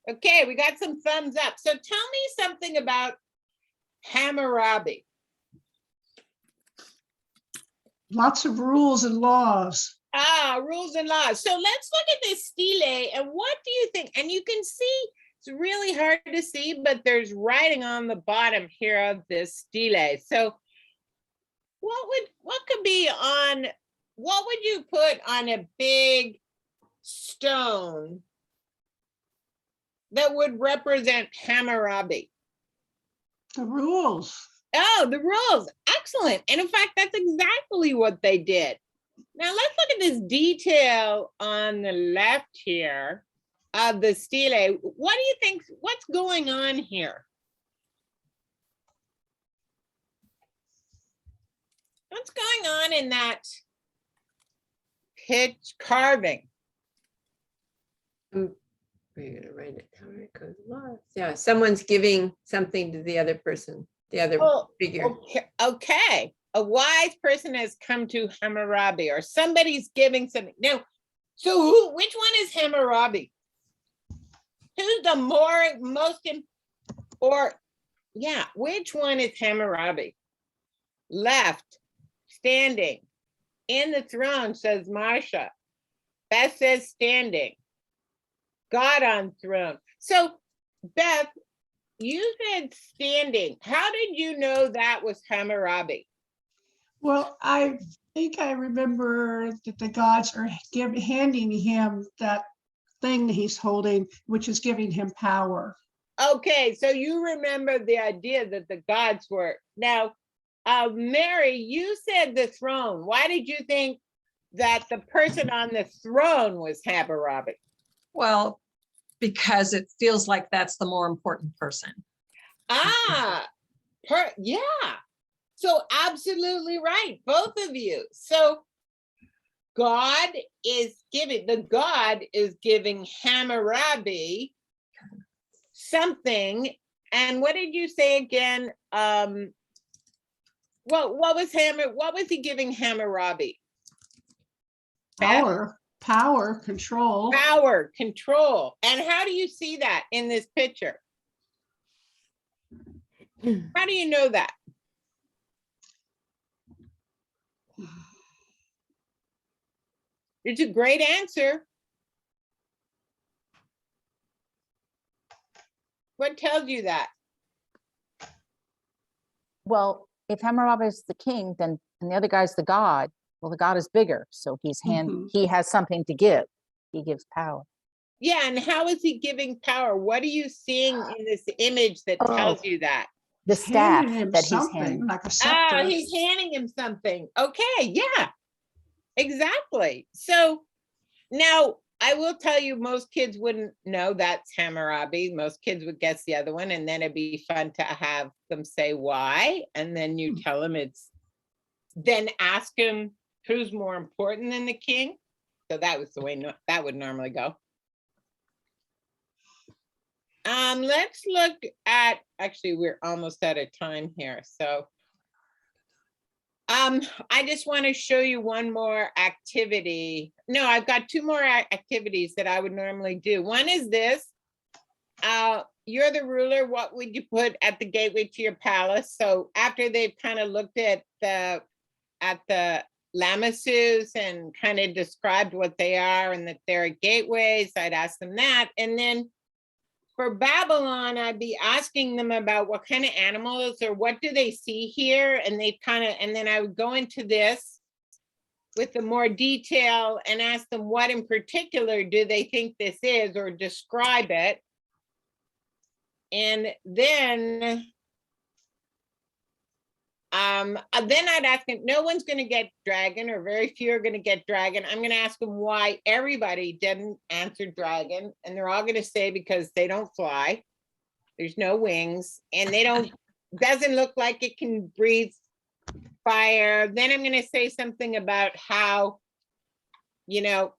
Okay, we got some thumbs up. So tell me something about Hammurabi. Lots of rules and laws. Ah, rules and laws. So let's look at this stele and what do you think? And you can see, it's really hard to see, but there's writing on the bottom here of this stele. So what could be on, what would you put on a big stone that would represent Hammurabi? The rules. Oh, the rules. Excellent. And in fact, that's exactly what they did. Now let's look at this detail on the left here of the stele. What do you think, what's going on here? What's going on in that pitch carving? We're gonna write it down. It goes lost. Yeah, someone's giving something to the other person, the other figure. Okay. A wise person has come to Hammurabi, or somebody's giving something. Now, so which one is Hammurabi? Who's the which one is Hammurabi? Left, standing, in the throne, says Marsha. Beth says standing. God on throne. So, Beth, you said standing. How did you know that was Hammurabi? Well, I think I remember that the gods are handing him that thing that he's holding, which is giving him power. Okay, so you remember the idea that the gods were. Now, Mary, you said the throne. Why did you think that the person on the throne was Hammurabi? Well, because it feels like that's the more important person. Yeah. So absolutely right, both of you. So the God is giving Hammurabi something. And what did you say again? What was he giving Hammurabi? Power, control. Power, control. And how do you see that in this picture? How do you know that? It's a great answer. What tells you that? Well, if Hammurabi is the king, then and the other guy's the god, Well, the God is bigger, so Mhm. he has something to give. He gives power. Yeah, and how is he giving power? What are you seeing in this image that Oh. tells you that? The He's staff handing him that he's something handing. like a Oh, scepter. he's handing him something. Okay, yeah, exactly. So now I will tell you, most kids wouldn't know that's Hammurabi. Most kids would guess the other one, and then it'd be fun to have them say why, and then you tell them it's, then ask him who's more important than the king. So that was the way that would normally go. Let's look at, actually, we're almost out of time here. So I just want to show you one more activity. No, I've got two more activities that I would normally do. One is this. You're the ruler. What would you put at the gateway to your palace? So after they've kind of looked at the lamises and kind of described what they are and that they're gateways, I'd ask them that. And then for Babylon, I'd be asking them about what kind of animals or what do they see here? And they kind of, and then I would go into this with the more detail and ask them what in particular do they think this is, or describe it. And then I'd ask him, no one's going to get dragon, or very few are going to get dragon. I'm going to ask them why everybody didn't answer dragon. And they're all going to say because they don't fly. There's no wings, and they don't, doesn't look like it can breathe fire. Then I'm going to say something about how, you know,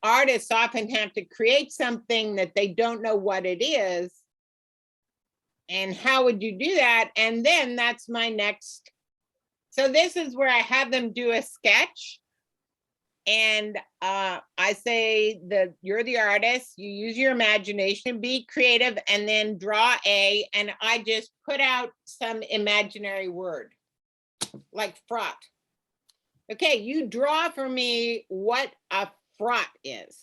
artists often have to create something that they don't know what it is. And how would you do that? And then that's my next. So this is where I have them do a sketch. And I say that you're the artist, you use your imagination, be creative, and then draw and I just put out some imaginary word, like fraught. Okay, you draw for me what a fraught is.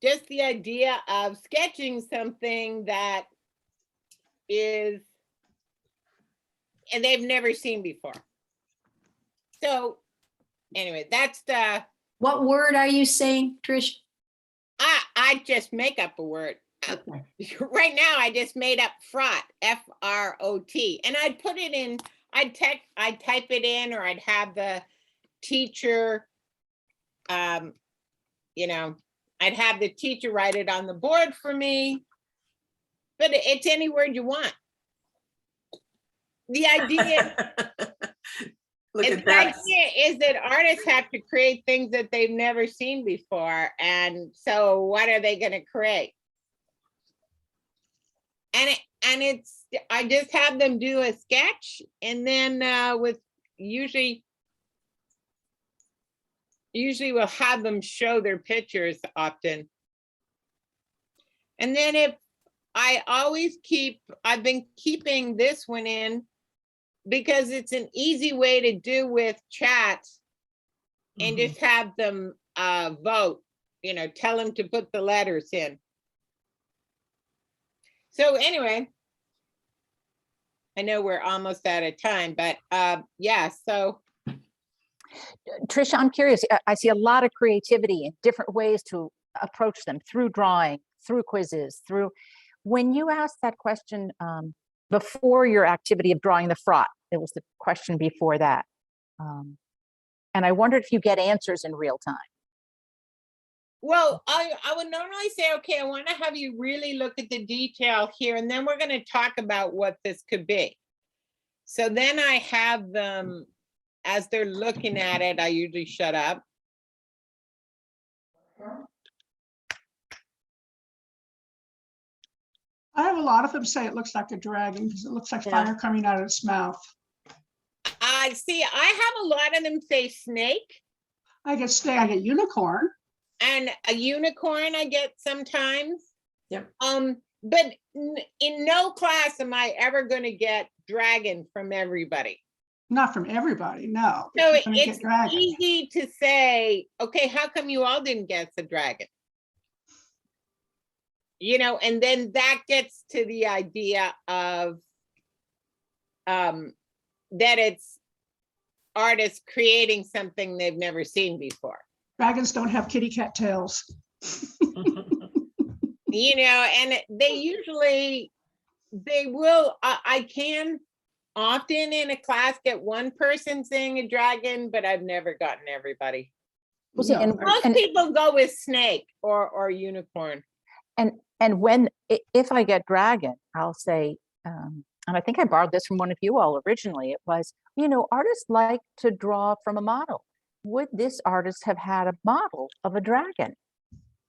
Just the idea of sketching something that is, and they've never seen before. So anyway, that's the, What word are you saying, Trish? I just make up a word. Okay. Right now, I just made up fraught, F-R-O-T, and I'd put it in, I'd type it in, or I'd have the teacher, you know, I'd have the teacher write it on the board for me, but it's any word you want. The idea, Look the at that. idea is that artists have to create things that they've never seen before, and so what are they going to create? And it's, I just have them do a sketch, and then with usually we'll have them show their pictures often. And then if I always I've been keeping this one in because it's an easy way to do with chat and just have them vote, you know, tell them to put the letters in. So anyway, I know we're almost out of time, but yeah, so. Tricia, I'm curious. I see a lot of creativity and different ways to approach them, through drawing, through quizzes, through. When you asked that question before your activity of drawing the fraught, it was the question before that. And I wondered if you get answers in real time. Well, I would normally say, okay, I want to have you really look at the detail here, and then we're going to talk about what this could be. So then I have them, as they're looking at it, I usually shut up. I have a lot of them say it looks like a dragon because it looks like fire coming out of its mouth. I see, I have a lot of them say snake. I get snake, I get unicorn. And a unicorn I get sometimes. Yep. But in no class am I ever going to get dragon from everybody. Not from everybody, no. So You're gonna get it's dragon. easy to say, okay, how come you all didn't get the dragon? You know, and then that gets to the idea of that artists creating something they've never seen before. Dragons don't have kitty cat tails. You know, and they usually, they will, I can often in a class get one person saying a dragon, but I've never gotten everybody. Well, see, No, and- Most people go with snake or unicorn. And when, if I get dragon, I'll say, and I think I borrowed this from one of you all originally, it was, you know, artists like to draw from a model. Would this artist have had a model of a dragon?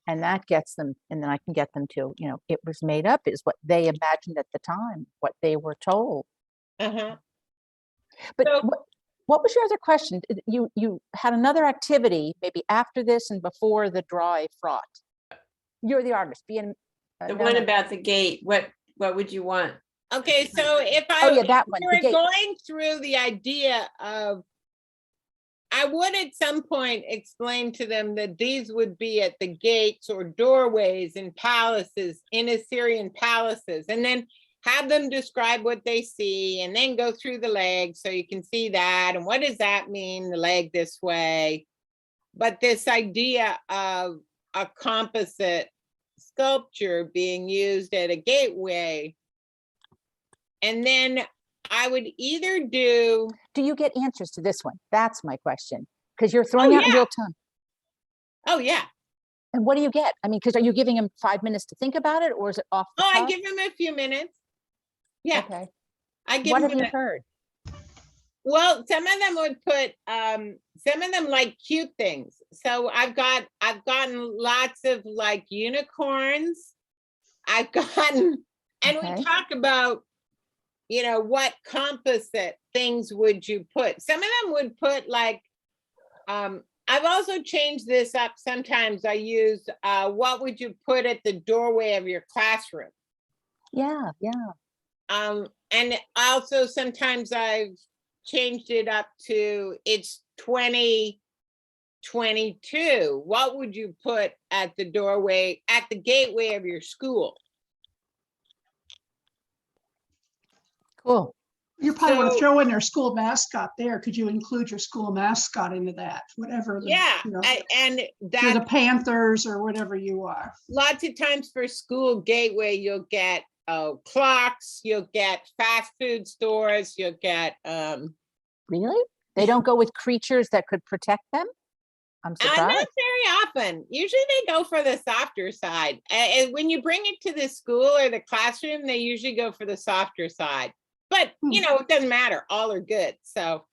And that gets them, and then I can get them to, you know, it was made up is what they imagined at the time, what they were told. Uh-huh. But So- what was your other question? You had another activity maybe after this and before the draw a fraught. You're the artist, being The one about the gate, what would you want? Okay, so if oh yeah, that one. we The were gate. going through the idea of, I would at some point explain to them that these would be at the gates or doorways in palaces, in Assyrian palaces, and then have them describe what they see and then go through the leg so you can see that. And what does that mean, the leg this way? But this idea of a composite sculpture being used at a gateway. And then I would either do, Do you get answers to this one? That's my question. Because you're throwing out in yeah. real time. oh yeah, And what do you get? I mean, because are you giving them 5 minutes to think about it, or is it off the I cuff? give them a few minutes. Yeah, Okay. I give What them have you a- heard? Well, some of them would put, some of them like cute things. So I've gotten lots of like unicorns. I've gotten, and Okay. we talk about, you know, what composite things would you put? Some of them would put like, I've also changed this up. Sometimes I use, what would you put at the doorway of your classroom? Yeah, yeah. And also sometimes I've changed it up to it's 2022. What would you put at the doorway, at the gateway of your school? Cool. You probably want to So- throw in their school mascot there. Could you include your school mascot into that? Whatever. Yeah, You know, and you're the that Panthers or whatever you are. lots of times for school gateway, you'll get clocks, you'll get fast food stores, you'll get Really? They don't go with creatures that could protect them? I'm not surprised. very often. Usually they go for the softer side. And when you bring it to the school or the classroom, they usually go for the softer side. But, you know, it doesn't matter. All are good. So,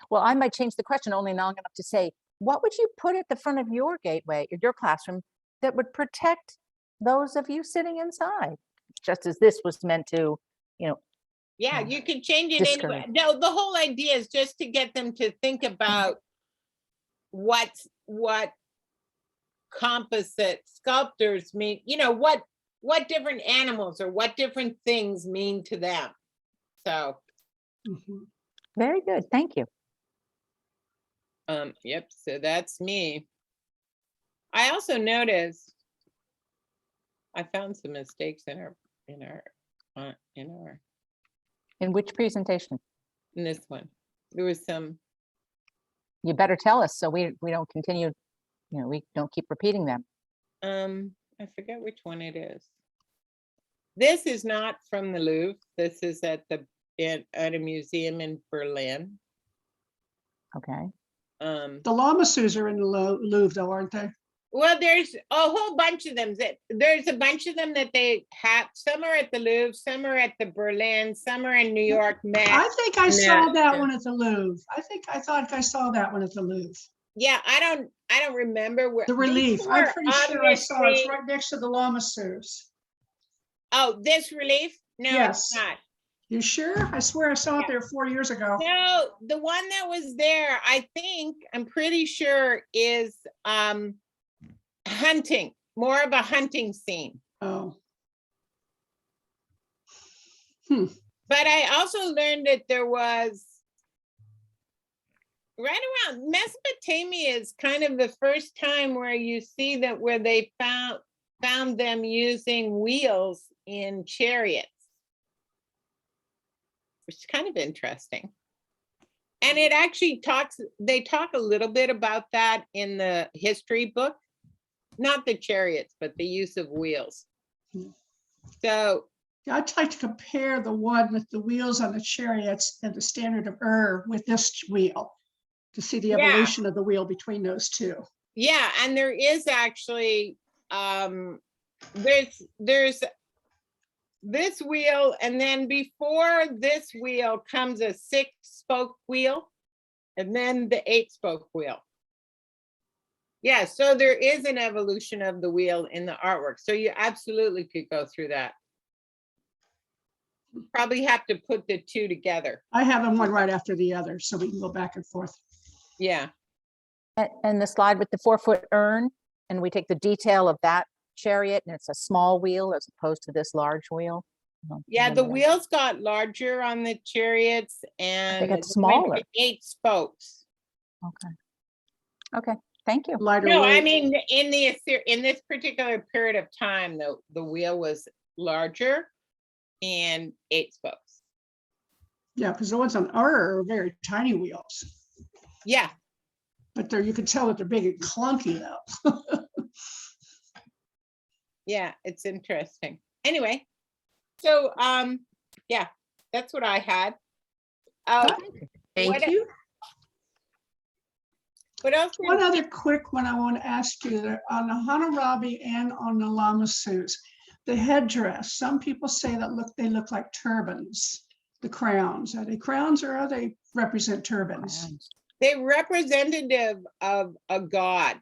Well, I might change the question only long enough to say, what would you put at the front of your gateway, or your classroom, that would protect those of you sitting inside? Just as this was meant to, you know, yeah, Yeah. you can change it anyway. Discourage. No, the whole idea is just to get them to think about what composite sculptors mean, you know, what different animals or what different things mean to them. So, Mhm. very good. Thank you. yep, so that's me. I also noticed I found some mistakes in In which presentation? this one. There was some, You better tell us so we don't continue, you know, we don't keep repeating them. I forget which one it is. This is not from the Louvre. This is at a museum in Berlin. Okay. Um, The Lamassus are in the Louvre though, aren't they? Well, there's a whole bunch of them. There's a bunch of them that they have. Some are at the Louvre, some are at the Berlin, some are in New York Met. I think I saw Yeah, that yeah. one at the Louvre. I thought I saw that one at the Louvre. Yeah, I don't remember where. The these relief. I'm were pretty sure I saw it. It's obviously- right next to the Lamassus. Oh, this relief? No, Yes. it's not. You sure? I swear I saw it Yeah. there 4 years ago. No, the one that was there, I'm pretty sure is hunting, more of a hunting scene. Oh, But I also learned that there was right around Mesopotamia is kind of the first time where you see that where they found them using wheels in chariots, which is kind of interesting. And it actually they talk a little bit about that in the history book, not the chariots, but the use of wheels. So, Yeah, I'd like to compare the one with the wheels on the chariots and the standard of with this wheel to see the Yeah. evolution of the wheel between those two. yeah, and there is actually, there's this wheel, and then before this wheel comes a 6-spoke wheel, and then the 8-spoke wheel. Yeah, so there is an evolution of the wheel in the artwork. So you absolutely could go through that. Probably have to put the two together. I have them one right after the other, so we can go back and forth. Yeah. And the slide with the 4-foot urn, and we take the detail of that chariot, and it's a small wheel as opposed to this large wheel. Yeah, the Remember that. wheels got larger on the chariots and got they went to smaller. 8 spokes. Okay. Okay, thank you. Lighter No, I weight. mean, in this particular period of time, the wheel was larger and 8 spokes. Yeah, because the ones on are very tiny wheels, Yeah, but you can tell that they're big and clunky though. yeah, it's interesting. Anyway, so yeah, that's what I had. Thank What- you. What else? One other quick one I want to ask you, that on the Hammurabi and on the lamasus, the headdress, some people say that they look like turbans, the crowns. Are they crowns or are they represent turbans? They're representative of a god.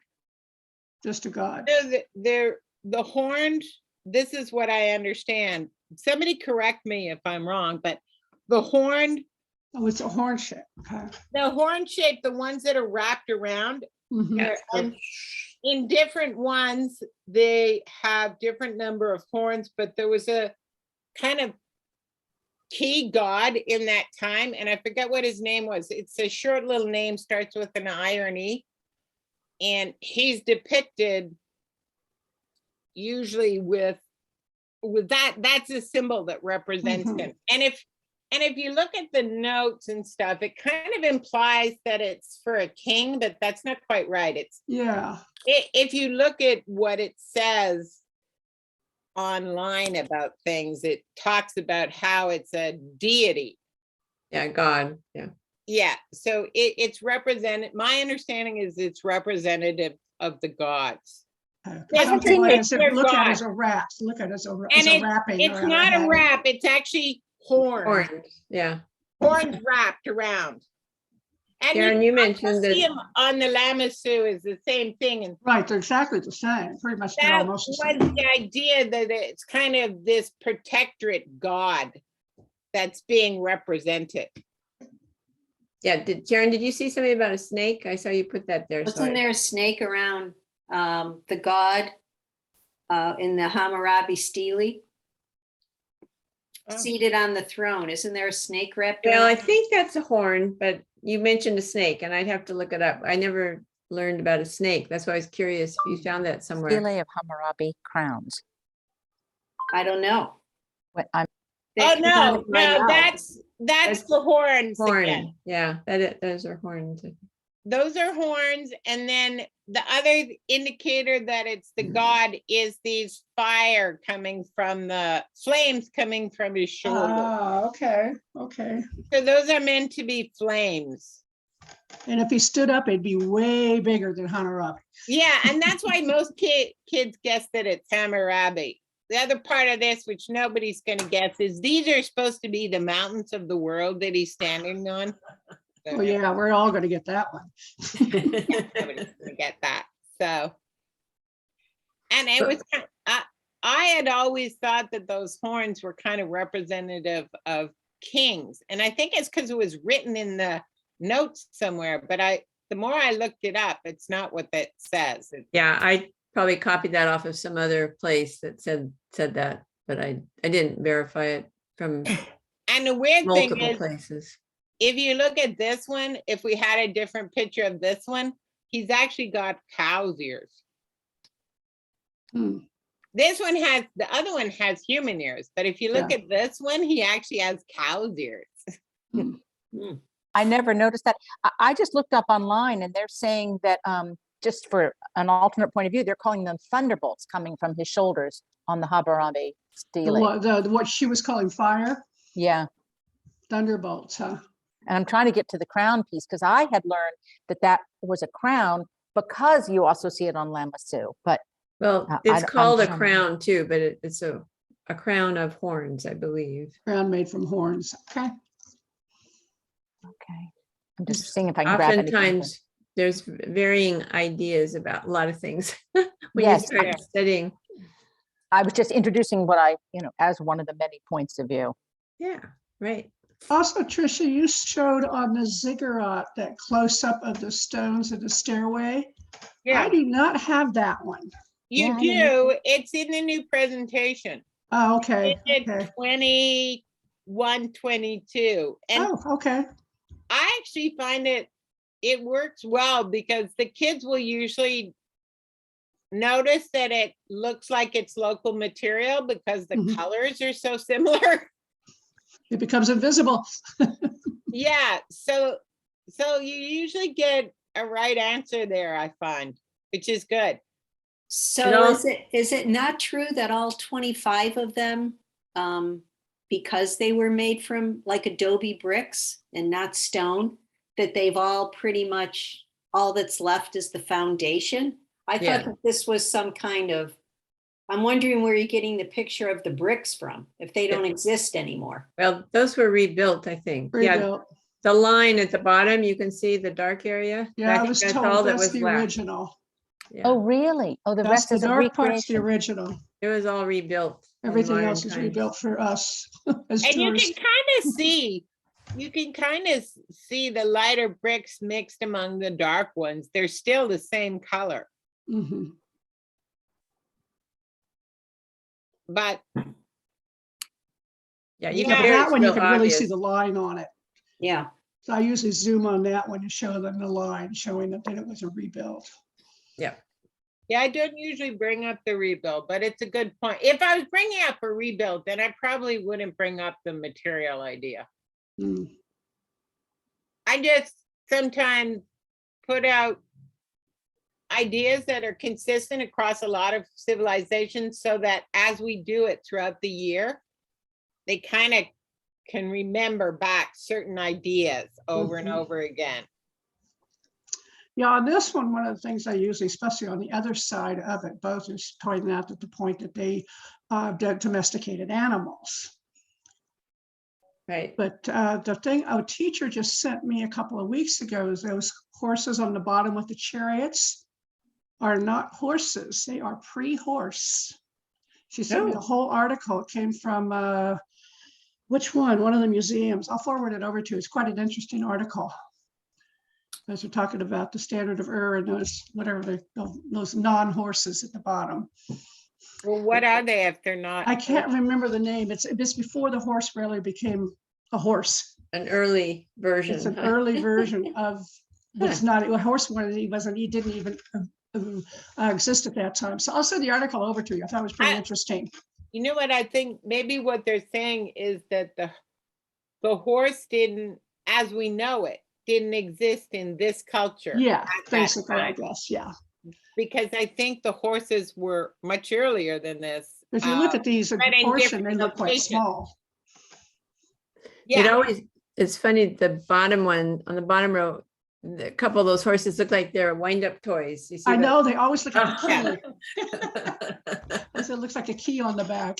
Just a god. They're the horned. This is what I understand. Somebody correct me if I'm wrong, but the horned, Oh, it's a horn shape. Okay. the horn shape, the ones that are wrapped around, Mhm. Yeah. and in different ones, they have different number of horns, but there was a kind of key god in that time, and I forget what his name was. It's a short little name, starts with an I or an E, and he's depicted usually with that. That's a symbol that represents Mhm. him. And if you look at the notes and stuff, it kind of implies that it's for a king, but that's not quite right. Yeah. If you look at what it says online about things, it talks about how it's a deity. Yeah, God. Yeah. Yeah, so it's represented, my understanding is it's representative of the gods. Okay. Yeah, Some it's people in like to their look at it God. as a wrap, look at it as a And wrapping. it's around not their a head. wrap, it's actually horns, Orange. Yeah. horns wrapped around. And Karen, you mentioned see that. them on the Lamassu is the same thing, and Right, they're exactly the same, pretty much they're that almost was the same. the idea that it's kind of this protectorate god that's being represented. Yeah. Karen, did you see something about a snake? I saw you put that there. Wasn't Sorry. there a snake around the god in the Hammurabi stele? Oh. Seated on the throne, isn't there a snake wrapped Well, I around? think that's a horn, but you mentioned a snake and I'd have to look it up. I never learned about a snake. That's why I was curious if you found that somewhere. Stele of Hammurabi crowns. I don't know. What I'm Oh, That came out of my mouth. that's That's the horns again. Horn. Yeah, those are horns. Those are horns, and then the other indicator that it's the god is these fire coming from the flames coming from his shoulder. Ah, okay, okay. So those are meant to be flames. And if he stood up, it'd be way bigger than Hammurabi. Yeah, and that's why most kids guess that it's Hammurabi. The other part of this, which nobody's going to guess, is these are supposed to be the mountains of the world that he's standing on. So Oh, yeah, we're all gonna get that one. nobody's going to get that. So, and it was kind I had always thought that those horns were kind of representative of kings, and I think it's because it was written in the notes somewhere. But the more I looked it up, it's not what that says. Yeah, I probably copied that off of some other place that said that, but I didn't verify it from And the weird thing multiple is, places. if you look at this one, if we had a different picture of this one, he's actually got cow's ears. Hmm. This one has, the other one has human ears, but if you look Yeah. at this one, he actually has cow's ears. Hmm. I never noticed that. I just looked up online and they're saying that just for an alternate point of view, they're calling them thunderbolts coming from his shoulders on the Hammurabi stele. What she was calling fire, Yeah. thunderbolts, huh? And I'm trying to get to the crown piece because I had learned that that was a crown because you also see it on Lamassu. But Well, I- it's I'm called a trying to- crown too, but it's a crown of horns, I believe. Crown made from horns. Okay. okay. I'm just seeing if I can grab anything. Oftentimes, there's varying ideas about a lot of things when Yes, you start studying. I was just introducing what I, as one of the many points of view. Yeah, right. Also, Tricia, you showed on the ziggurat that close up of the stones of the stairway. I Yeah, do not have that one. you Yeah, I do. It's in the new presentation. Oh, okay. It's Okay. 21, 22. And Oh, okay. I actually find it works well because the kids will usually notice that it looks like it's local material because the Mhm. colors are so similar. It becomes invisible. Yeah, so you usually get a right answer there, I find, which is good. So is it not true that all 25 of them, because they were made from like adobe bricks and not stone, that they've all pretty much, all that's left is the foundation? I Yeah. thought that this was some kind of, I'm wondering where you're getting the picture of the bricks from, if they don't exist anymore. Well, those were rebuilt, I think. Yeah, Rebuilt. the line at the bottom, you can see the dark area. Yeah, I think was that's told all that that's was the left. original. Yeah, Oh, really? Oh, the That's rest the is a dark part's the recreation. original. it was all rebuilt. in Everything modern else is times. rebuilt for us as And tourists. you can kind of see the lighter bricks mixed among the dark ones. They're still the same color, Mhm. but Yeah, you Yeah. can Yeah, hear that it's one you real can really see obvious. the line on it. Yeah. So I usually zoom on that one and show them the line showing that it was a rebuild. Yeah, yeah, I don't usually bring up the rebuild, but it's a good point. If I was bringing up a rebuild, then I probably wouldn't bring up the material idea. Mm. I just sometimes put out ideas that are consistent across a lot of civilizations so that as we do it throughout the year, they kind of can remember back certain ideas over and Mhm. over again. Yeah, on this one of the things I usually, especially on the other side of it, both is pointing out that the point that they domesticated animals. right. But the thing, a teacher just sent me a couple of weeks ago is those horses on the bottom with the chariots are not horses. They are pre-horse. She sent me Oh. a whole article. It came from which one? One of the museums. I'll forward it over to you. It's quite an interesting article. As we're talking about the standard of error and those whatever those non-horses at the bottom. Well, what are they if they're not? I can't remember the name. It's before the horse really became a horse. An early version. It's an early version of what's not a horse. He didn't even exist at that time. So I'll send the article over to you. I thought it was pretty interesting. You know what I think? Maybe what they're saying is that the horse didn't, as we know it, didn't exist in this culture. Yeah, at that basically, I time. guess. Yeah. Because I think the horses were much earlier than this. If you look at these in but in proportion, they different look quite locations. small. It Yeah, always, it's funny, the bottom one, on the bottom row, a couple of those horses look like they're wind-up toys. You see I that? know they always look like a Yeah. key. It looks like a key on the back.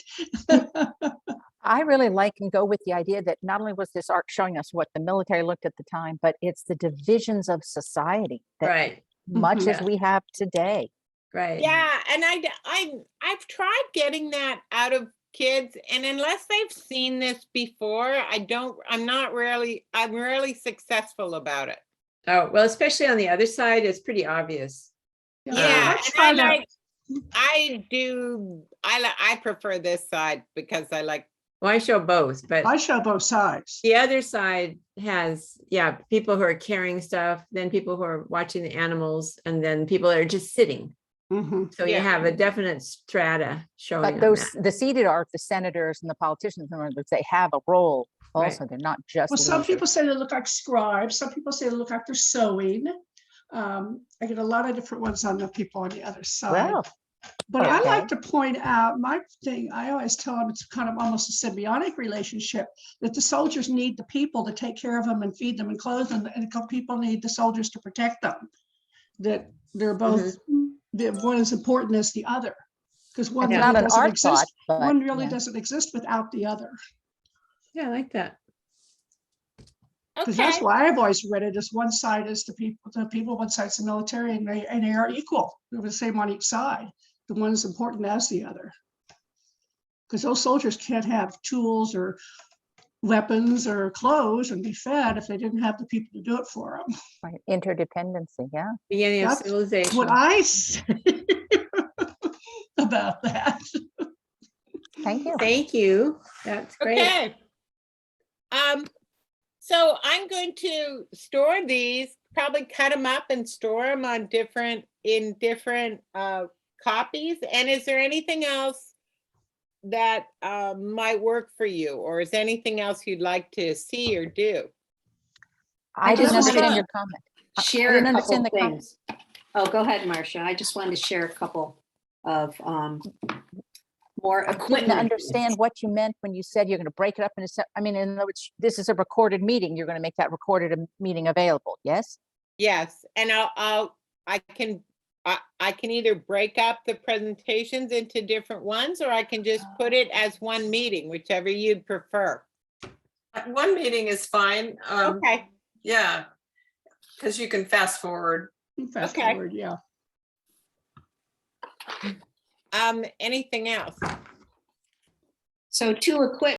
I really like and go with the idea that not only was this art showing us what the military looked at the time, but it's the divisions of society that Right, much as Yeah. we have today. right. yeah, and I've tried getting that out of kids, and unless they've seen this before, I'm rarely successful about it. Oh, well, especially on the other side, it's pretty obvious. Yeah, let's and find out. I prefer this side because I like. Well, I show both, but I show both sides. the other side has, people who are carrying stuff, then people who are watching the animals, and then people that are just sitting. Mhm. So you Yeah. have a definite strata showing But on those, that. the seated art, the senators and the politicians, in other words, they have a role Also, they're not just. Well, some leaders. people say they look like scribes. Some people say they look like they're sewing. I get a lot of different ones on the people on the other side. Well, But I okay. like to point out my thing, I always tell them it's kind of almost a symbiotic relationship, that the soldiers need the people to take care of them and feed them and clothe them, and the people need the soldiers to protect them. That they're both, one is important as the other. Because one It's really not an doesn't art exist. thought, but One really yeah. doesn't exist without the other. Yeah, I like that. Because that's Okay, why I've always read it as one side is the people, one side's the military, and they are equal. They're the same on each side. The one is important as the other. Because those soldiers can't have tools or weapons or clothes and be fed if they didn't have the people to do it for them. Right. Interdependency. Yeah. Beginning of That's civilization. what I say about that. Thank you. Thank you. That's great. okay. So I'm going to store these, probably cut them up and store them on different copies. And is there anything else that might work for you, or is anything else you'd like to see or do? I just didn't understand wanna your comment. Share didn't a couple understand the comment. things. Oh, go ahead, Marcia. I just wanted to share a couple of more I didn't equipment. understand what you meant when you said you're going to break it up into. I mean, in other words, this is a recorded meeting. You're going to make that recorded meeting available. Yes. Yes, and I can either break up the presentations into different ones, or I can just put it as one meeting, whichever you'd prefer. One meeting is fine. Okay, Yeah, because you can fast forward. Fast Okay. forward, yeah. anything else? So to equip